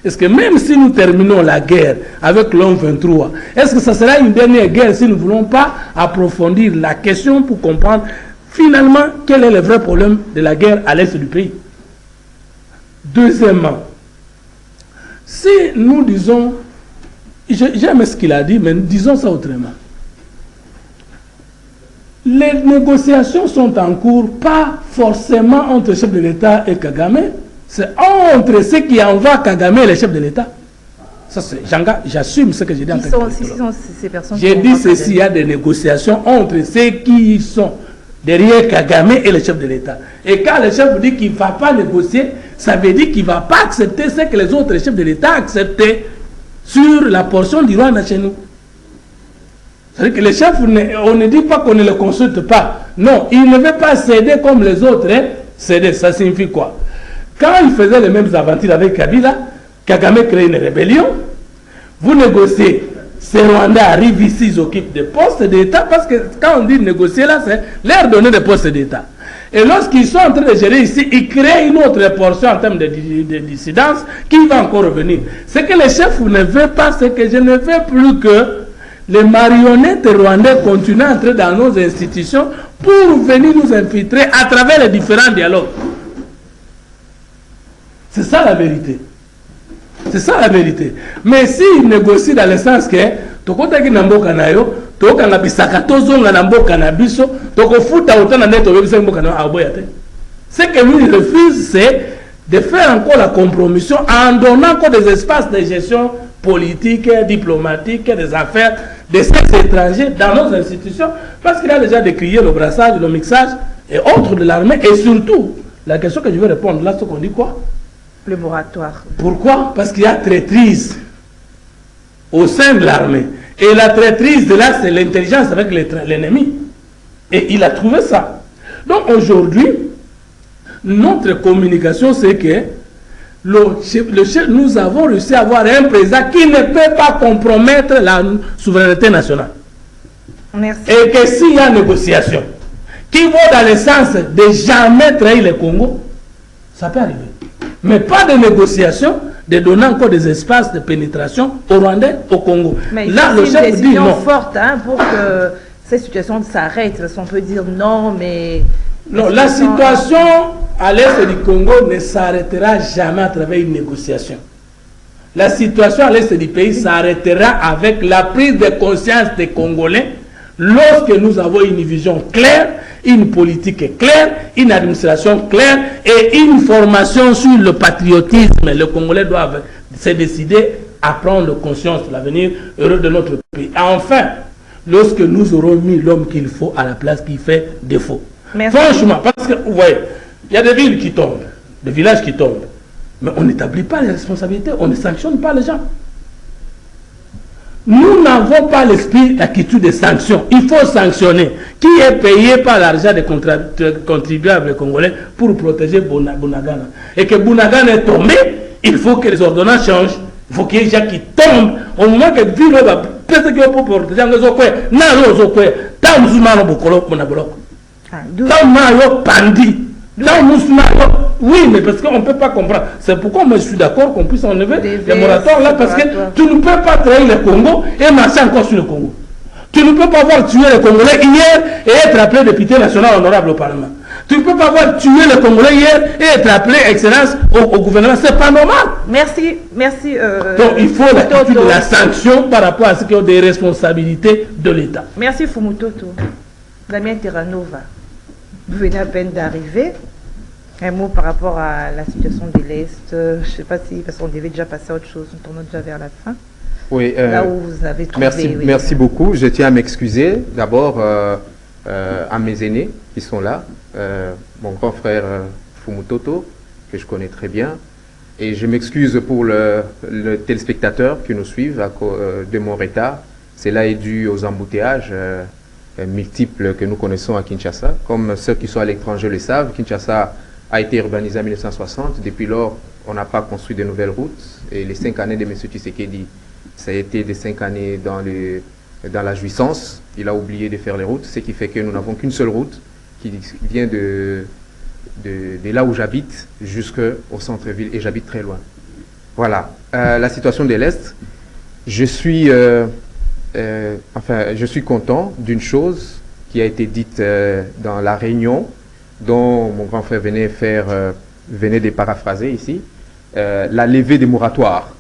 [SPEAKER 3] Est-ce que même si nous terminons la guerre avec l'homme 23, est-ce que ça sera une dernière guerre si nous ne voulons pas approfondir la question pour comprendre finalement quel est le vrai problème de la guerre à l'est du pays? Deuxièmement, si nous disons, j'aime ce qu'il a dit, mais disons ça autrement. Les négociations sont en cours, pas forcément entre le chef de l'État et Kagame, c'est entre ceux qui envoient Kagame et les chefs de l'État. Ça, j'assume ce que j'ai dit en tant que j'ai dit ceci, il y a des négociations entre ceux qui sont derrière Kagame et les chefs de l'État. Et quand le chef dit qu'il ne va pas négocier, ça veut dire qu'il ne va pas accepter ce que les autres chefs de l'État acceptaient sur la portion du Rwanda chez nous. C'est-à-dire que les chefs, on ne dit pas qu'on ne les consulte pas. Non, ils ne veulent pas céder comme les autres. Céder, ça signifie quoi? Quand ils faisaient les mêmes aventures avec Kabila, Kagame crée une rébellion. Vous négociez. Ces Rwandais arrivent ici, ils occupent des postes d'État, parce que quand on dit négocier là, c'est leur donner des postes d'État. Et lorsqu'ils sont en train de gérer ici, ils créent une autre portion en termes de dissidence qui va encore revenir. Ce que les chefs ne veulent pas, c'est que je ne veux plus que les marionnettes rwandais continuent à entrer dans nos institutions pour venir nous infiltrer à travers les différents dialogues. C'est ça la vérité. C'est ça la vérité. Mais s'ils négocient dans le sens que tokotaki na mboka na yo, tokanga bisaka tozonga na mboka na biso, tokofuta otana neto bebisa mboka na aboya te. Ce que lui refuse, c'est de faire encore la compromission en donnant encore des espaces de gestion politique, diplomatique, des affaires de ces étrangers dans nos institutions, parce qu'il a déjà décrié le brassage, le mixage et autres de l'armée, et surtout, la question que je vais répondre là, c'est qu'on dit quoi?
[SPEAKER 1] Le moratoire.
[SPEAKER 3] Pourquoi? Parce qu'il y a traîtrise au sein de l'armée. Et la traîtrise de là, c'est l'intelligence avec l'ennemi. Et il a trouvé ça. Donc aujourd'hui, notre communication, c'est que nous avons réussi à avoir un président qui ne peut pas compromettre la souveraineté nationale.
[SPEAKER 1] Merci.
[SPEAKER 3] Et que s'il y a négociation qui vont dans le sens de jamais trahir le Congo, ça peut arriver. Mais pas de négociation de donner encore des espaces de pénétration au Rwandais, au Congo.
[SPEAKER 1] Mais
[SPEAKER 3] là, le chef dit non.
[SPEAKER 1] Forte pour que cette situation s'arrête. On peut dire non, mais...
[SPEAKER 3] Non, la situation à l'est du Congo ne s'arrêtera jamais à travers une négociation. La situation à l'est du pays s'arrêtera avec la prise de conscience des Congolais lorsque nous avons une vision claire, une politique claire, une administration claire et une formation sur le patriotisme. Les Congolais doivent se décider à prendre conscience de l'avenir heureux de notre pays. Et enfin, lorsque nous aurons mis l'homme qu'il faut à la place qui fait défaut.
[SPEAKER 1] Merci.
[SPEAKER 3] Franchement, parce que vous voyez, il y a des villes qui tombent, des villages qui tombent, mais on n'établit pas les responsabilités, on ne sanctionne pas les gens. Nous n'avons pas l'esprit, l'attitude des sanctions. Il faut sanctionner. Qui est payé par l'argent des contribuables congolais pour protéger Bunagana? Et que Bunagana est tombé, il faut que les ordonnances changent. Il faut qu'il y ait des gens qui tombent. Au moment que Ville va peut-être que pour protéger les Okwe, non, les Okwe, tant musulmans bokolo monaboloko. Tant mayo pandi. Tant musulmans, oui, mais parce qu'on ne peut pas comprendre. C'est pourquoi moi je suis d'accord qu'on puisse enlever les moratoires là, parce que tu ne peux pas trahir le Congo et marcher encore sur le Congo. Tu ne peux pas avoir tué les Congolais hier et être appelé député national honorable au Parlement. Tu ne peux pas avoir tué les Congolais hier et être appelé excellence au gouvernement. C'est pas normal.
[SPEAKER 1] Merci, merci.
[SPEAKER 3] Donc il faut l'attitude de la sanction par rapport à ce qui ont des responsabilités de l'État.
[SPEAKER 1] Merci Fumutoto. Damien Terranova, vous venez à peine d'arriver. Un mot par rapport à la situation de l'Est. Je ne sais pas si, parce qu'on devait déjà passer à autre chose, nous tournons déjà vers la fin.
[SPEAKER 4] Oui,
[SPEAKER 1] là où vous avez trouvé.
[SPEAKER 4] Merci beaucoup. Je tiens à m'excuser d'abord à mes aînés qui sont là, mon grand frère Fumutoto, que je connais très bien, et je m'excuse pour le téléspectateur qui nous suivent de mon retard. Cela est dû aux embouteillages multiples que nous connaissons à Kinshasa. Comme ceux qui sont à l'étranger le savent, Kinshasa a été urbanisé en 1960. Depuis lors, on n'a pas construit de nouvelles routes. Et les 5 années de M. Tshisekedi, ça a été des 5 années dans la jouissance. Il a oublié de faire les routes, ce qui fait que nous n'avons qu'une seule route qui vient de là où j'habite jusqu'au centre-ville, et j'habite très loin. Voilà. La situation de l'Est, je suis content d'une chose qui a été dite dans la réunion dont mon grand frère venait de paraphraser ici, la levée des moratoires.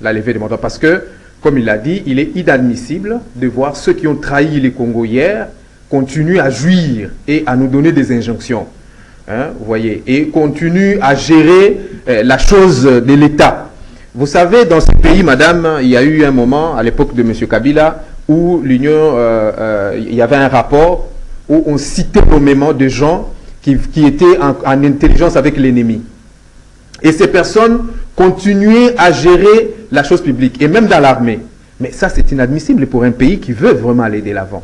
[SPEAKER 4] La levée des moratoires. Parce que, comme il l'a dit, il est inadmissible de voir ceux qui ont trahi les Congo hier continuer à jouir et à nous donner des injonctions. Vous voyez, et continuent à gérer la chose de l'État. Vous savez, dans ce pays, madame, il y a eu un moment, à l'époque de M. Kabila, où l'Union, il y avait un rapport où on citait nommément des gens qui étaient en intelligence avec l'ennemi. Et ces personnes continuaient à gérer la chose publique, et même dans l'armée. Mais ça, c'est inadmissible pour un pays qui veut vraiment aller de l'avant.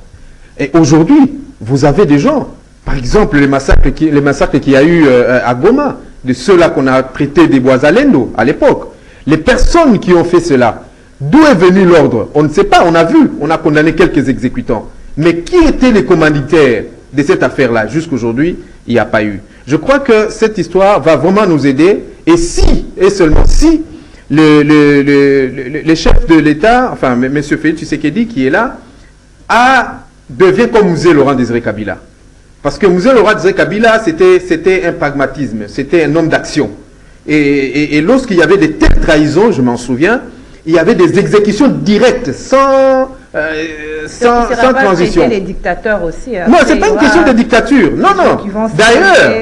[SPEAKER 4] Et aujourd'hui, vous avez des gens, par exemple, les massacres qu'il y a eu à Goma, de ceux-là qu'on a traités des Bois-Alendo à l'époque. Les personnes qui ont fait cela, d'où est venu l'ordre? On ne sait pas, on a vu, on a condamné quelques exécutants. Mais qui étaient les commanditaires de cette affaire-là? Jusqu'aujourd'hui, il n'y a pas eu. Je crois que cette histoire va vraiment nous aider. Et si, et seulement si, le chef de l'État, enfin M. Félix Tshisekedi qui est là, devient comme Mouzé Laurent Désiré Kabila. Parce que Mouzé Laurent Désiré Kabila, c'était un pragmatisme, c'était un homme d'action. Et lorsqu'il y avait des telles trahisons, je m'en souviens, il y avait des exécutions directes, sans transition.
[SPEAKER 1] Les dictateurs aussi.
[SPEAKER 3] Non, ce n'est pas une question de dictature. Non, non.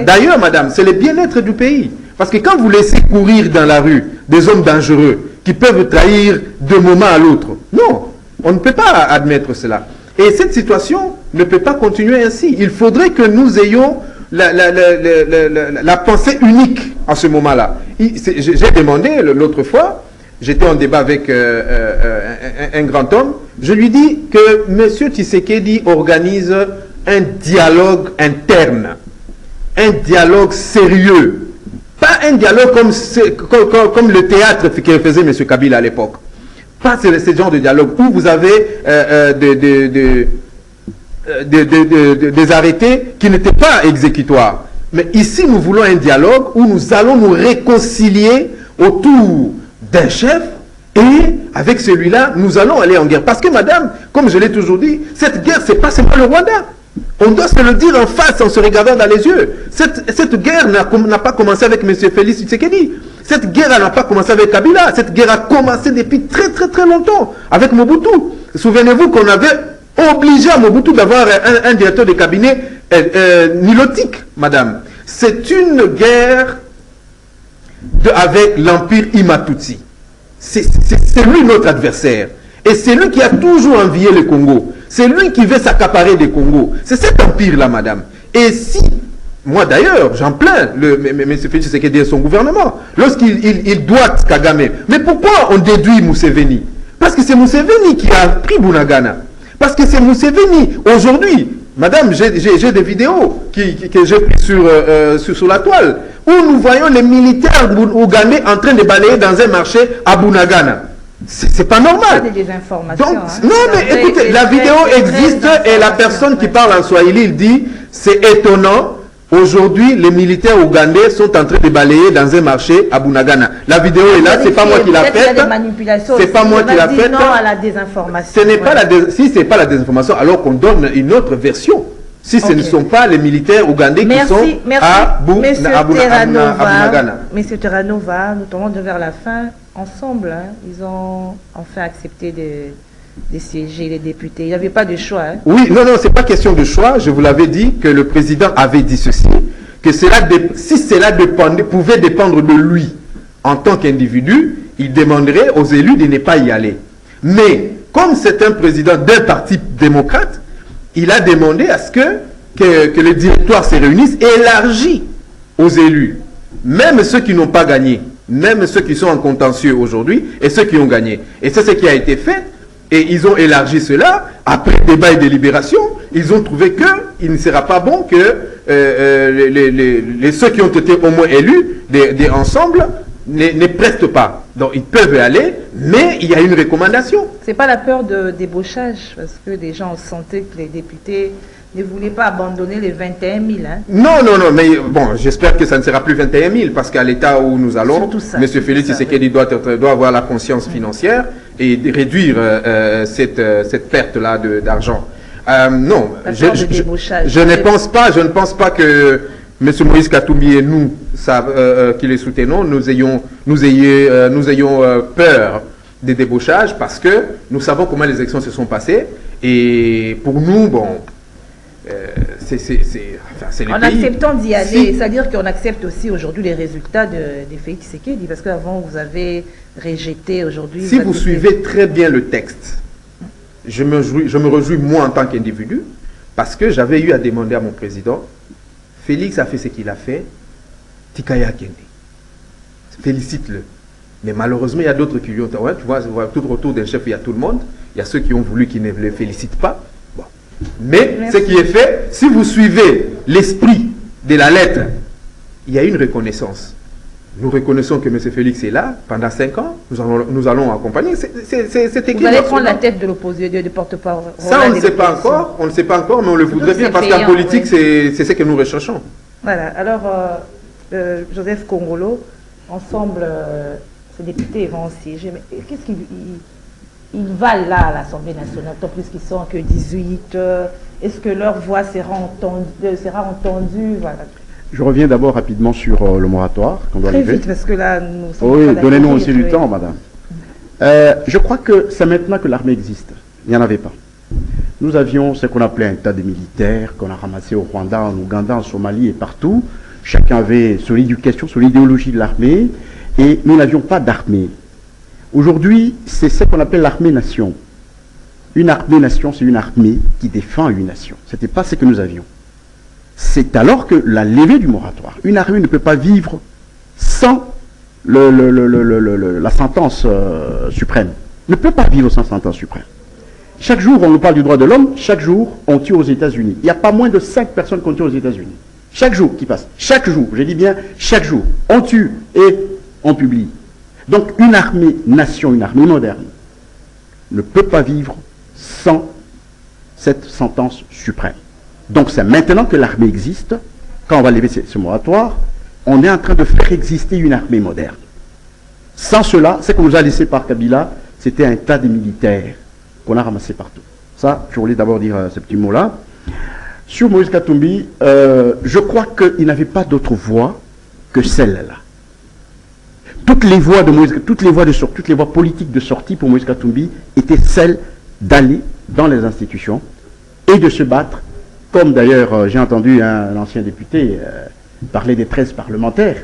[SPEAKER 3] D'ailleurs, madame, c'est le bien-être du pays. Parce que quand vous laissez courir dans la rue des hommes dangereux qui peuvent trahir d'un moment à l'autre, non, on ne peut pas admettre cela. Et cette situation ne peut pas continuer ainsi. Il faudrait que nous ayons la pensée unique à ce moment-là. J'ai demandé l'autre fois, j'étais en débat avec un grand homme, je lui dis que M. Tshisekedi organise un dialogue interne, un dialogue sérieux, pas un dialogue comme le théâtre que faisait M. Kabila à l'époque. Pas ce genre de dialogue où vous avez des arrêtés qui n'étaient pas exécutoires. Mais ici, nous voulons un dialogue où nous allons nous réconcilier autour d'un chef et avec celui-là, nous allons aller en guerre. Parce que, madame, comme je l'ai toujours dit, cette guerre, ce n'est pas seulement le Rwanda. On doit se le dire en face en se regardant dans les yeux. Cette guerre n'a pas commencé avec M. Félix Tshisekedi. Cette guerre n'a pas commencé avec Kabila. Cette guerre a commencé depuis très très très longtemps avec Mobutu. Souvenez-vous qu'on avait obligé à Mobutu d'avoir un directeur de cabinet nilotique, madame. C'est une guerre avec l'empire Imatutsi. C'est lui notre adversaire. Et c'est lui qui a toujours envié le Congo. C'est lui qui veut s'accaparer des Congos. C'est cet empire-là, madame. Et si, moi d'ailleurs, j'en plains M. Félix Tshisekedi et son gouvernement, lorsqu'il doit Kagame. Mais pourquoi on déduit Museveni?
[SPEAKER 4] Parce que c'est Museveni qui a pris Bunagana. Parce que c'est Museveni. Aujourd'hui, madame, j'ai des vidéos que j'ai prises sur la toile, où nous voyons les militaires ougandais en train de balayer dans un marché à Bunagana. C'est pas normal.
[SPEAKER 1] Pas des informations.
[SPEAKER 4] Donc,
[SPEAKER 1] hein.
[SPEAKER 4] non, mais écoutez, la vidéo existe et la personne qui parle en Swahili, il dit, c'est étonnant. Aujourd'hui, les militaires ougandais sont en train de balayer dans un marché à Bunagana. La vidéo est là, c'est pas moi qui l'a faite. C'est pas moi qui l'a faite.
[SPEAKER 1] Non à la désinformation.
[SPEAKER 4] Ce n'est pas si c'est pas la désinformation, alors qu'on donne une autre version. Si ce ne sont pas les militaires ougandais qui sont à Bunagana.
[SPEAKER 1] Monsieur Terranova, nous tombons vers la fin ensemble. Hein. Ils ont enfin accepté de siéger les députés. Il n'y avait pas de choix. Hein.
[SPEAKER 4] Oui, non, c'est pas question de choix. Je vous l'avais dit que le président avait dit ceci, que si cela pouvait dépendre de lui en tant qu'individu, il demanderait aux élus de ne pas y aller. Mais comme c'est un président d'un parti démocrate, il a demandé à ce que le directoire se réunisse et élargit aux élus, même ceux qui n'ont pas gagné, même ceux qui sont en contentieux aujourd'hui et ceux qui ont gagné. Et c'est ce qui a été fait. Et ils ont élargi cela. Après débat et délibération, ils ont trouvé qu'il ne sera pas bon que ceux qui ont été au moins élus ensemble ne prestent pas. Donc ils peuvent aller, mais il y a une recommandation.
[SPEAKER 1] C'est pas la peur de débauchage, parce que des gens sentaient que les députés ne voulaient pas abandonner les 21 000. Hein.
[SPEAKER 4] Non, mais bon, j'espère que ça ne sera plus 21 000, parce qu'à l'état où nous allons, M. Félix Tshisekedi doit avoir la conscience financière et de réduire cette perte-là d'argent. Non, je ne pense pas que M. Moïse Katumbi et nous, qui les soutenons, nous ayons peur des débauchages, parce que nous savons comment les élections se sont passées. Et pour nous, bon, c'est le
[SPEAKER 1] en
[SPEAKER 4] pays.
[SPEAKER 1] acceptant d'y aller, c'est-à-dire qu'on accepte aussi aujourd'hui les résultats de Félix Tshisekedi, parce qu'avant vous avez rejeté aujourd'hui.
[SPEAKER 4] Si vous suivez très bien le texte, je me réjouis moi en tant qu'individu, parce que j'avais eu à demander à mon président, Félix a fait ce qu'il a fait, Tikaya Kende. Félicite-le. Mais malheureusement, il y a d'autres qui lui ont... Ouais, tu vois, tout autour d'un chef, il y a tout le monde. Il y a ceux qui ont voulu qu'il ne le félicitent pas. Bon. Mais ce qui est fait, si vous suivez l'esprit de la lettre, il y a une reconnaissance. Nous reconnaissons que M. Félix est là pendant 5 ans. Nous allons accompagner. C'est écrit.
[SPEAKER 1] Vous allez prendre la tête de l'opposition, de porte-parole.
[SPEAKER 4] Ça, on ne sait pas encore. On ne sait pas encore, mais on le voudrait bien, parce qu'en politique, c'est ce que nous recherchons.
[SPEAKER 1] Voilà. Alors, Joseph Kongolo, ensemble, ces députés vont siéger. Mais qu'est-ce qu'ils valent là à l'Assemblée nationale, tant plus qu'ils sont que 18. Est-ce que leur voix sera entendue? Voilà.
[SPEAKER 2] Je reviens d'abord rapidement sur le moratoire qu'on doit
[SPEAKER 1] Très
[SPEAKER 2] lever.
[SPEAKER 1] vite, parce que là, nous sommes...
[SPEAKER 2] Oui, donnez-nous aussi du temps, madame. Je crois que c'est maintenant que l'armée existe. Il n'y en avait pas. Nous avions ce qu'on appelait un tas de militaires qu'on a ramassés au Rwanda, en Ouganda, en Somalie et partout. Chacun avait son éducation, son idéologie de l'armée, et nous n'avions pas d'armée. Aujourd'hui, c'est ce qu'on appelle l'armée-nation. Une armée-nation, c'est une armée qui défend une nation. Ce n'était pas ce que nous avions. C'est alors que la levée du moratoire. Une armée ne peut pas vivre sans la sentence suprême. Ne peut pas vivre sans sentence suprême. Chaque jour, on nous parle du droit de l'homme, chaque jour, on tue aux États-Unis. Il n'y a pas moins de 5 personnes qu'on tue aux États-Unis. Chaque jour qui passe. Chaque jour, je dis bien chaque jour. On tue et on publie. Donc une armée-nation, une armée moderne, ne peut pas vivre sans cette sentence suprême. Donc c'est maintenant que l'armée existe. Quand on va lever ce moratoire, on est en train de faire exister une armée moderne. Sans cela, ce qu'on nous a laissé par Kabila, c'était un tas de militaires qu'on a ramassé partout. Ça, je voulais d'abord dire ce petit mot-là. Sur Moïse Katumbi, je crois qu'il n'avait pas d'autre voie que celle-là. Toutes les voies politiques de sortie pour Moïse Katumbi étaient celles d'aller dans les institutions et de se battre. Comme d'ailleurs, j'ai entendu un ancien député parler des 13 parlementaires.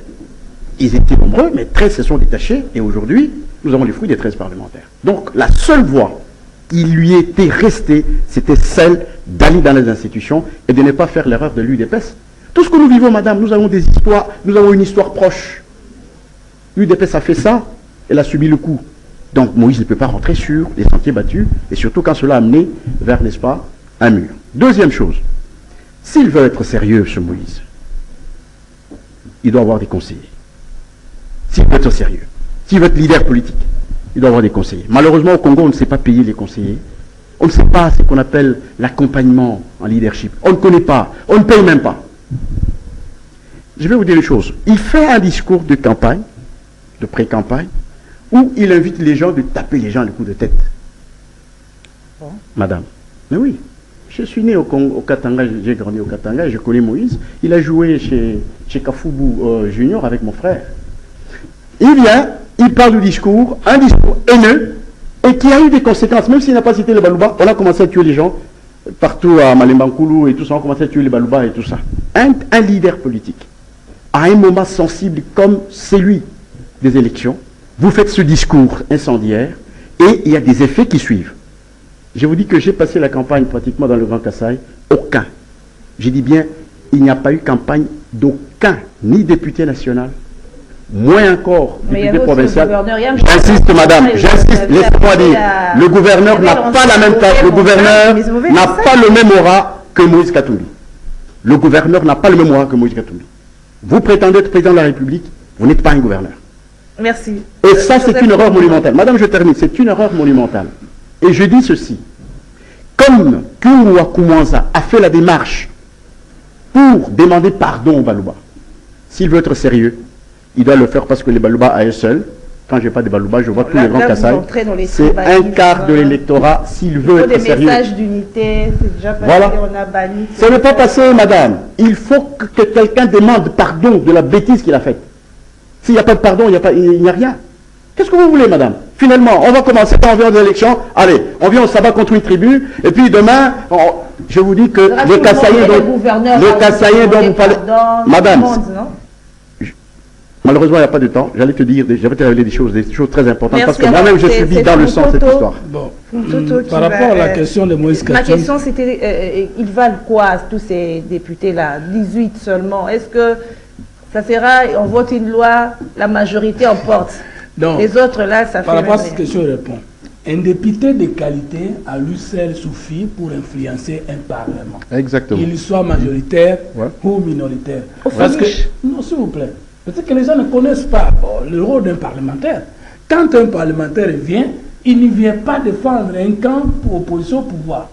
[SPEAKER 2] Ils étaient nombreux, mais 13 se sont détachés, et aujourd'hui, nous avons les fruits des 13 parlementaires. Donc, la seule voie qui lui était restée, c'était celle d'aller dans les institutions et de ne pas faire l'erreur de l'UDPS. Tout ce que nous vivons, madame, nous avons des histoires, nous avons une histoire proche. L'UDPS a fait ça, elle a subi le coup. Donc Moïse ne peut pas rentrer sur les sentiers battus, et surtout quand cela a amené vers, n'est-ce pas, un mur. Deuxième chose, s'il veut être sérieux, ce Moïse, il doit avoir des conseillers. S'il veut être sérieux, s'il veut être leader politique, il doit avoir des conseillers. Malheureusement, au Congo, on ne sait pas payer les conseillers. On ne sait pas ce qu'on appelle l'accompagnement en leadership. On ne connaît pas, on ne paye même pas. Je vais vous dire une chose. Il fait un discours de campagne, de pré-campagne, où il invite les gens de taper les gens le coup de tête.
[SPEAKER 1] Bon.
[SPEAKER 2] Madame. Mais oui. Je suis né au Katanga, j'ai grandi au Katanga et je connais Moïse. Il a joué chez Kafoubou Junior avec mon frère. Il vient, il parle du discours, un discours haineux, et qui a eu des conséquences. Même s'il n'a pas cité le Balouba, on a commencé à tuer les gens, partout à Malembankoulou et tout ça, on a commencé à tuer les Balouba et tout ça. Un leader politique, à un moment sensible comme celui des élections, vous faites ce discours incendiaire, et il y a des effets qui suivent. Je vous dis que j'ai passé la campagne pratiquement dans le Grand Kasaï, aucun. J'ai dit bien, il n'y a pas eu campagne d'aucun, ni député national, moins encore député provincial. J'insiste, madame, j'insiste, laissez-moi dire. Le gouverneur n'a pas la même taille, le gouverneur n'a pas le même aura que Moïse Katumbi. Le gouverneur n'a pas le même aura que Moïse Katumbi. Vous prétendez être président de la République, vous n'êtes pas un gouverneur.
[SPEAKER 1] Merci.
[SPEAKER 2] Et ça, c'est une erreur monumentale. Madame, je termine, c'est une erreur monumentale. Et je dis ceci, comme Kouroua Koumanza a fait la démarche pour demander pardon au Balouba, s'il veut être sérieux, il doit le faire parce que les Balouba à eux seuls, quand je n'ai pas de Balouba, je vois tous les grands Kassai, c'est un quart de l'électorat s'il veut être sérieux.
[SPEAKER 1] Des messages d'unité, c'est déjà passé,
[SPEAKER 2] voilà.
[SPEAKER 1] On a banni.
[SPEAKER 2] Ça n'est pas passé, madame. Il faut que quelqu'un demande pardon de la bêtise qu'il a faite. S'il n'y a pas de pardon, il n'y a rien. Qu'est-ce que vous voulez, madame? Finalement, on va commencer quand on vient aux élections. Allez, on vient au sabbat contre une tribu. Et puis demain, je vous dis que les Kassaïens dont vous parlez... Madame, malheureusement, il n'y a pas de temps. J'allais te dire, j'avais te révéler des choses très importantes.
[SPEAKER 1] Merci,
[SPEAKER 2] parce que moi-même, je subis dans le sang cette histoire.
[SPEAKER 3] Bon. Par rapport à la question de Moïse Katumbi.
[SPEAKER 1] Ma question, c'était, ils valent quoi, tous ces députés-là? 18 seulement. Est-ce que ça sera, on vote une loi, la majorité emporte?
[SPEAKER 3] Non.
[SPEAKER 1] Les autres, là, ça fait...
[SPEAKER 3] Par rapport à cette question, je réponds. Un député de qualité, à lui seul, suffit pour influencer un parlement.
[SPEAKER 2] Exactement.
[SPEAKER 3] Qu'il soit majoritaire ou minoritaire. Parce que, non, s'il vous plaît, peut-être que les gens ne connaissent pas le rôle d'un parlementaire. Quand un parlementaire vient, il ne vient pas défendre un camp pour opposition au pouvoir.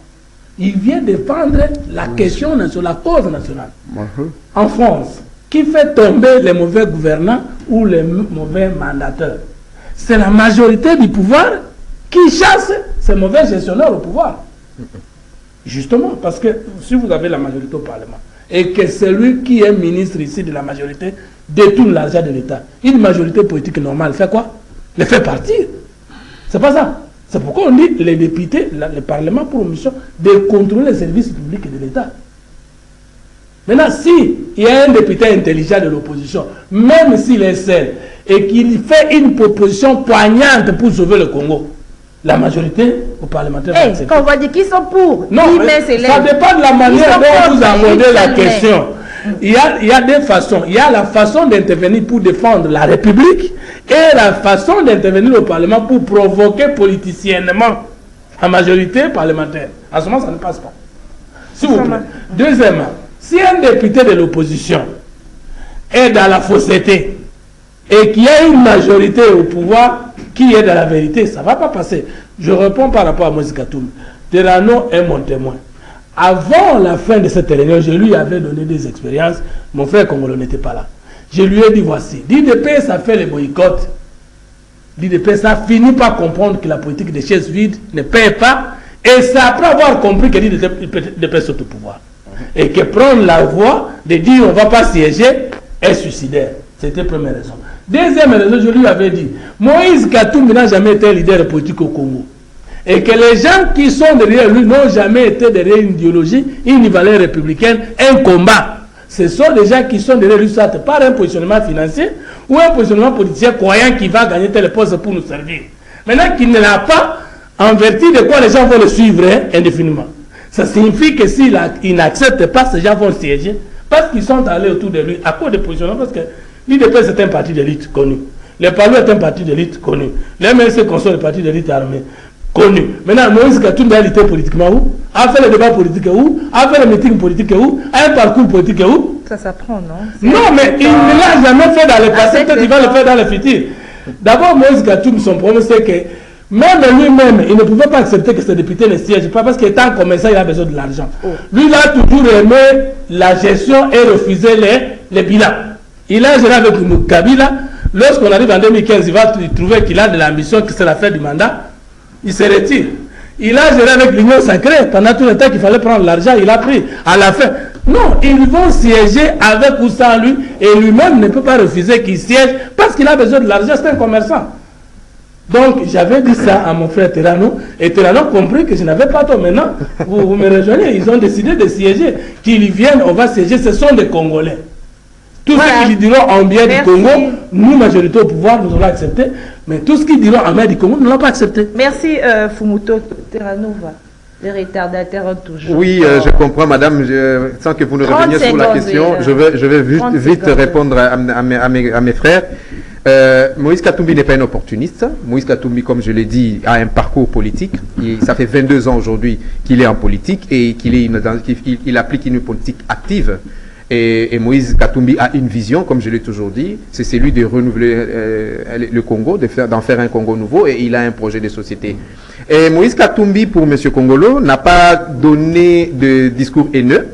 [SPEAKER 3] Il vient défendre la question nationale, la cause nationale. En France, qui fait tomber les mauvais gouvernants ou les mauvais mandateurs? C'est la majorité du pouvoir qui chasse ces mauvais gestionnaires au pouvoir. Justement, parce que si vous avez la majorité au Parlement, et que celui qui est ministre ici de la majorité détourne l'argent de l'État, une majorité politique normale fait quoi? Le fait partir. C'est pas ça. C'est pourquoi on dit les députés, le Parlement pour mission de contrôler les services publics de l'État. Maintenant, si il y a un député intelligent de l'opposition, même s'il est seul, et qu'il fait une proposition poignante pour sauver le Congo, la majorité au parlementaire va accepter.
[SPEAKER 1] Quand on va dire qu'ils sont pour,
[SPEAKER 3] non, ça dépend de la manière dont vous abordez la question. Il y a des façons. Il y a la façon d'intervenir pour défendre la République et la façon d'intervenir au Parlement pour provoquer politiciennement la majorité parlementaire. À ce moment, ça ne passe pas. S'il vous plaît. Deuxièmement, si un député de l'opposition est dans la fausseté et qu'il y a une majorité au pouvoir qui est dans la vérité, ça ne va pas passer. Je réponds par rapport à Moïse Katumbi. Terrano est mon témoin. Avant la fin de cette réunion, je lui avais donné des expériences. Mon frère Congolo n'était pas là. Je lui ai dit voici, l'IDP, ça fait les boycotts. L'IDP, ça finit par comprendre que la politique des chaises vides ne paye pas. Et c'est après avoir compris que l'IDP saute au pouvoir. Et que prendre la voie de dire on ne va pas siéger est suicidaire. C'était la première raison. Deuxième raison, je lui avais dit, Moïse Katumbi n'a jamais été leader politique au Congo. Et que les gens qui sont derrière lui n'ont jamais été derrière une idéologie, une valeur républicaine, un combat. Ce sont des gens qui sont derrière lui, soit par un positionnement financier ou un positionnement politicien croyant qu'il va gagner tel poste pour nous servir. Maintenant qu'il ne l'a pas, en vertu de quoi les gens vont le suivre indéfiniment. Ça signifie que s'il n'accepte pas, ces gens vont siéger parce qu'ils sont allés autour de lui à cause de positionnement, parce que l'IDP c'est un parti d'élite connu. Le PALU est un parti d'élite connu. Les MLC conçoit le parti d'élite armée connu. Maintenant, Moïse Katumbi a lutté politiquement où? A fait le débat politique où? A fait le meeting politique où? A un parcours politique où?
[SPEAKER 1] Ça s'apprend, non?
[SPEAKER 3] Non, mais il ne l'a jamais fait dans le passé, peut-être qu'il va le faire dans le futur. D'abord, Moïse Katumbi, son problème, c'est que même lui-même, il ne pouvait pas accepter que ce député ne siège pas parce qu'étant commerçant, il a besoin de l'argent. Lui, il a toujours aimé la gestion et refusé les bilans. Il a géré avec Kabila. Lorsqu'on arrive en 2015, il va trouver qu'il a de l'ambition, que c'est la fin du mandat. Il se retire. Il a géré avec l'Union sacrée. Pendant tout le temps qu'il fallait prendre l'argent, il a pris. À la fin, non, ils vont siéger avec ou sans lui. Et lui-même ne peut pas refuser qu'il siège parce qu'il a besoin de l'argent. C'est un commerçant. Donc, j'avais dit ça à mon frère Terrano, et Terrano a compris que je n'avais pas tort. Maintenant, vous me rejoignez, ils ont décidé de siéger. Qu'ils viennent, on va siéger, ce sont des Congolais. Tout ce qu'ils diront en bien du Congo, nous, majorité au pouvoir, nous allons accepter, mais tout ce qu'ils diront en bien du Congo, nous ne l'allons pas accepter.
[SPEAKER 1] Merci, Fumuto Terrano. Les retardataires ont toujours.
[SPEAKER 4] Oui, je comprends, madame. Sans que vous ne reveniez sur la question, je vais vite répondre à mes frères. Moïse Katumbi n'est pas un opportuniste. Moïse Katumbi, comme je l'ai dit, a un parcours politique. Ça fait 22 ans aujourd'hui qu'il est en politique et qu'il applique une politique active. Et Moïse Katumbi a une vision, comme je l'ai toujours dit, c'est celui de renouveler le Congo, d'en faire un Congo nouveau, et il a un projet de société. Et Moïse Katumbi, pour M. Congolo, n'a pas donné de discours haineux,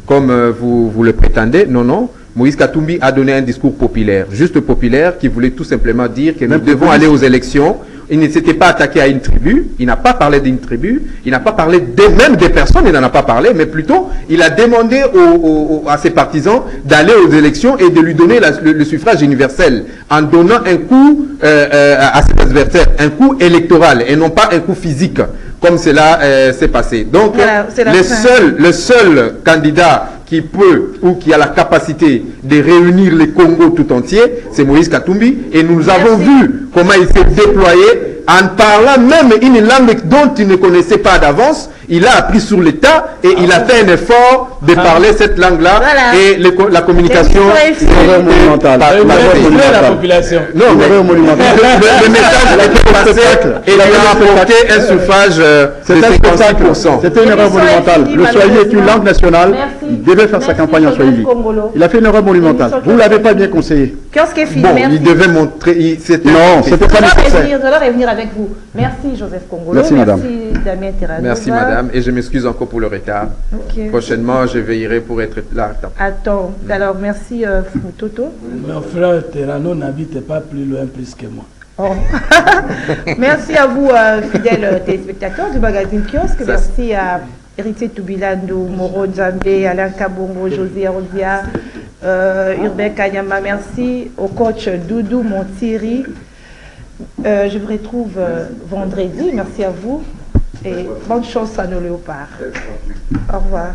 [SPEAKER 4] comme vous le prétendez. Non, non. Moïse Katumbi a donné un discours populaire, juste populaire, qui voulait tout simplement dire que nous devons aller aux élections. Il ne s'était pas attaqué à une tribu, il n'a pas parlé d'une tribu, il n'a pas parlé même des personnes, il n'en a pas parlé, mais plutôt il a demandé à ses partisans d'aller aux élections et de lui donner le suffrage universel en donnant un coup à ses adversaires, un coup électoral et non pas un coup physique comme cela s'est passé. Donc voilà, le seul candidat qui peut ou qui a la capacité de réunir le Congo tout entier, c'est Moïse Katumbi. Et nous avons vu comment il s'est déployé en parlant même une langue dont il ne connaissait pas d'avance. Il a appris sur l'État et il a fait un effort de parler cette langue-là. Voilà. Et la communication...
[SPEAKER 2] C'est une erreur monumentale.
[SPEAKER 3] La population.
[SPEAKER 2] Non, mais
[SPEAKER 4] le message a été passé et il a apporté un suffrage de 56%.
[SPEAKER 2] C'était une erreur monumentale. Le Swahili est une langue nationale. Il devait faire sa campagne en Swahili. Il a fait une erreur monumentale. Vous ne l'avez pas bien conseillé.
[SPEAKER 4] Bon, il devait montrer...
[SPEAKER 2] Non, c'était pas nécessaire.
[SPEAKER 1] Je dois revenir avec vous. Merci Joseph Congolo.
[SPEAKER 2] Merci madame.
[SPEAKER 1] Merci Damien Terrano.
[SPEAKER 4] Merci madame. Et je m'excuse encore pour le retard. Okay. Prochainement, je veillerai pour être là.
[SPEAKER 1] Attends. Alors, merci Toto.
[SPEAKER 3] Mon frère Terrano n'habite pas plus loin plus que moi.
[SPEAKER 1] Oh. Merci à vous, fidèles téléspectateurs du magazine Kiosque. Merci à Héritier Toubilando, Moro Nzambe, Alain Kabongo, José Arodia, Urbain Kanyama. Merci au coach Doudou Montiri. Je vous retrouve vendredi. Merci à vous et bonne chance à nos léopards. Au revoir.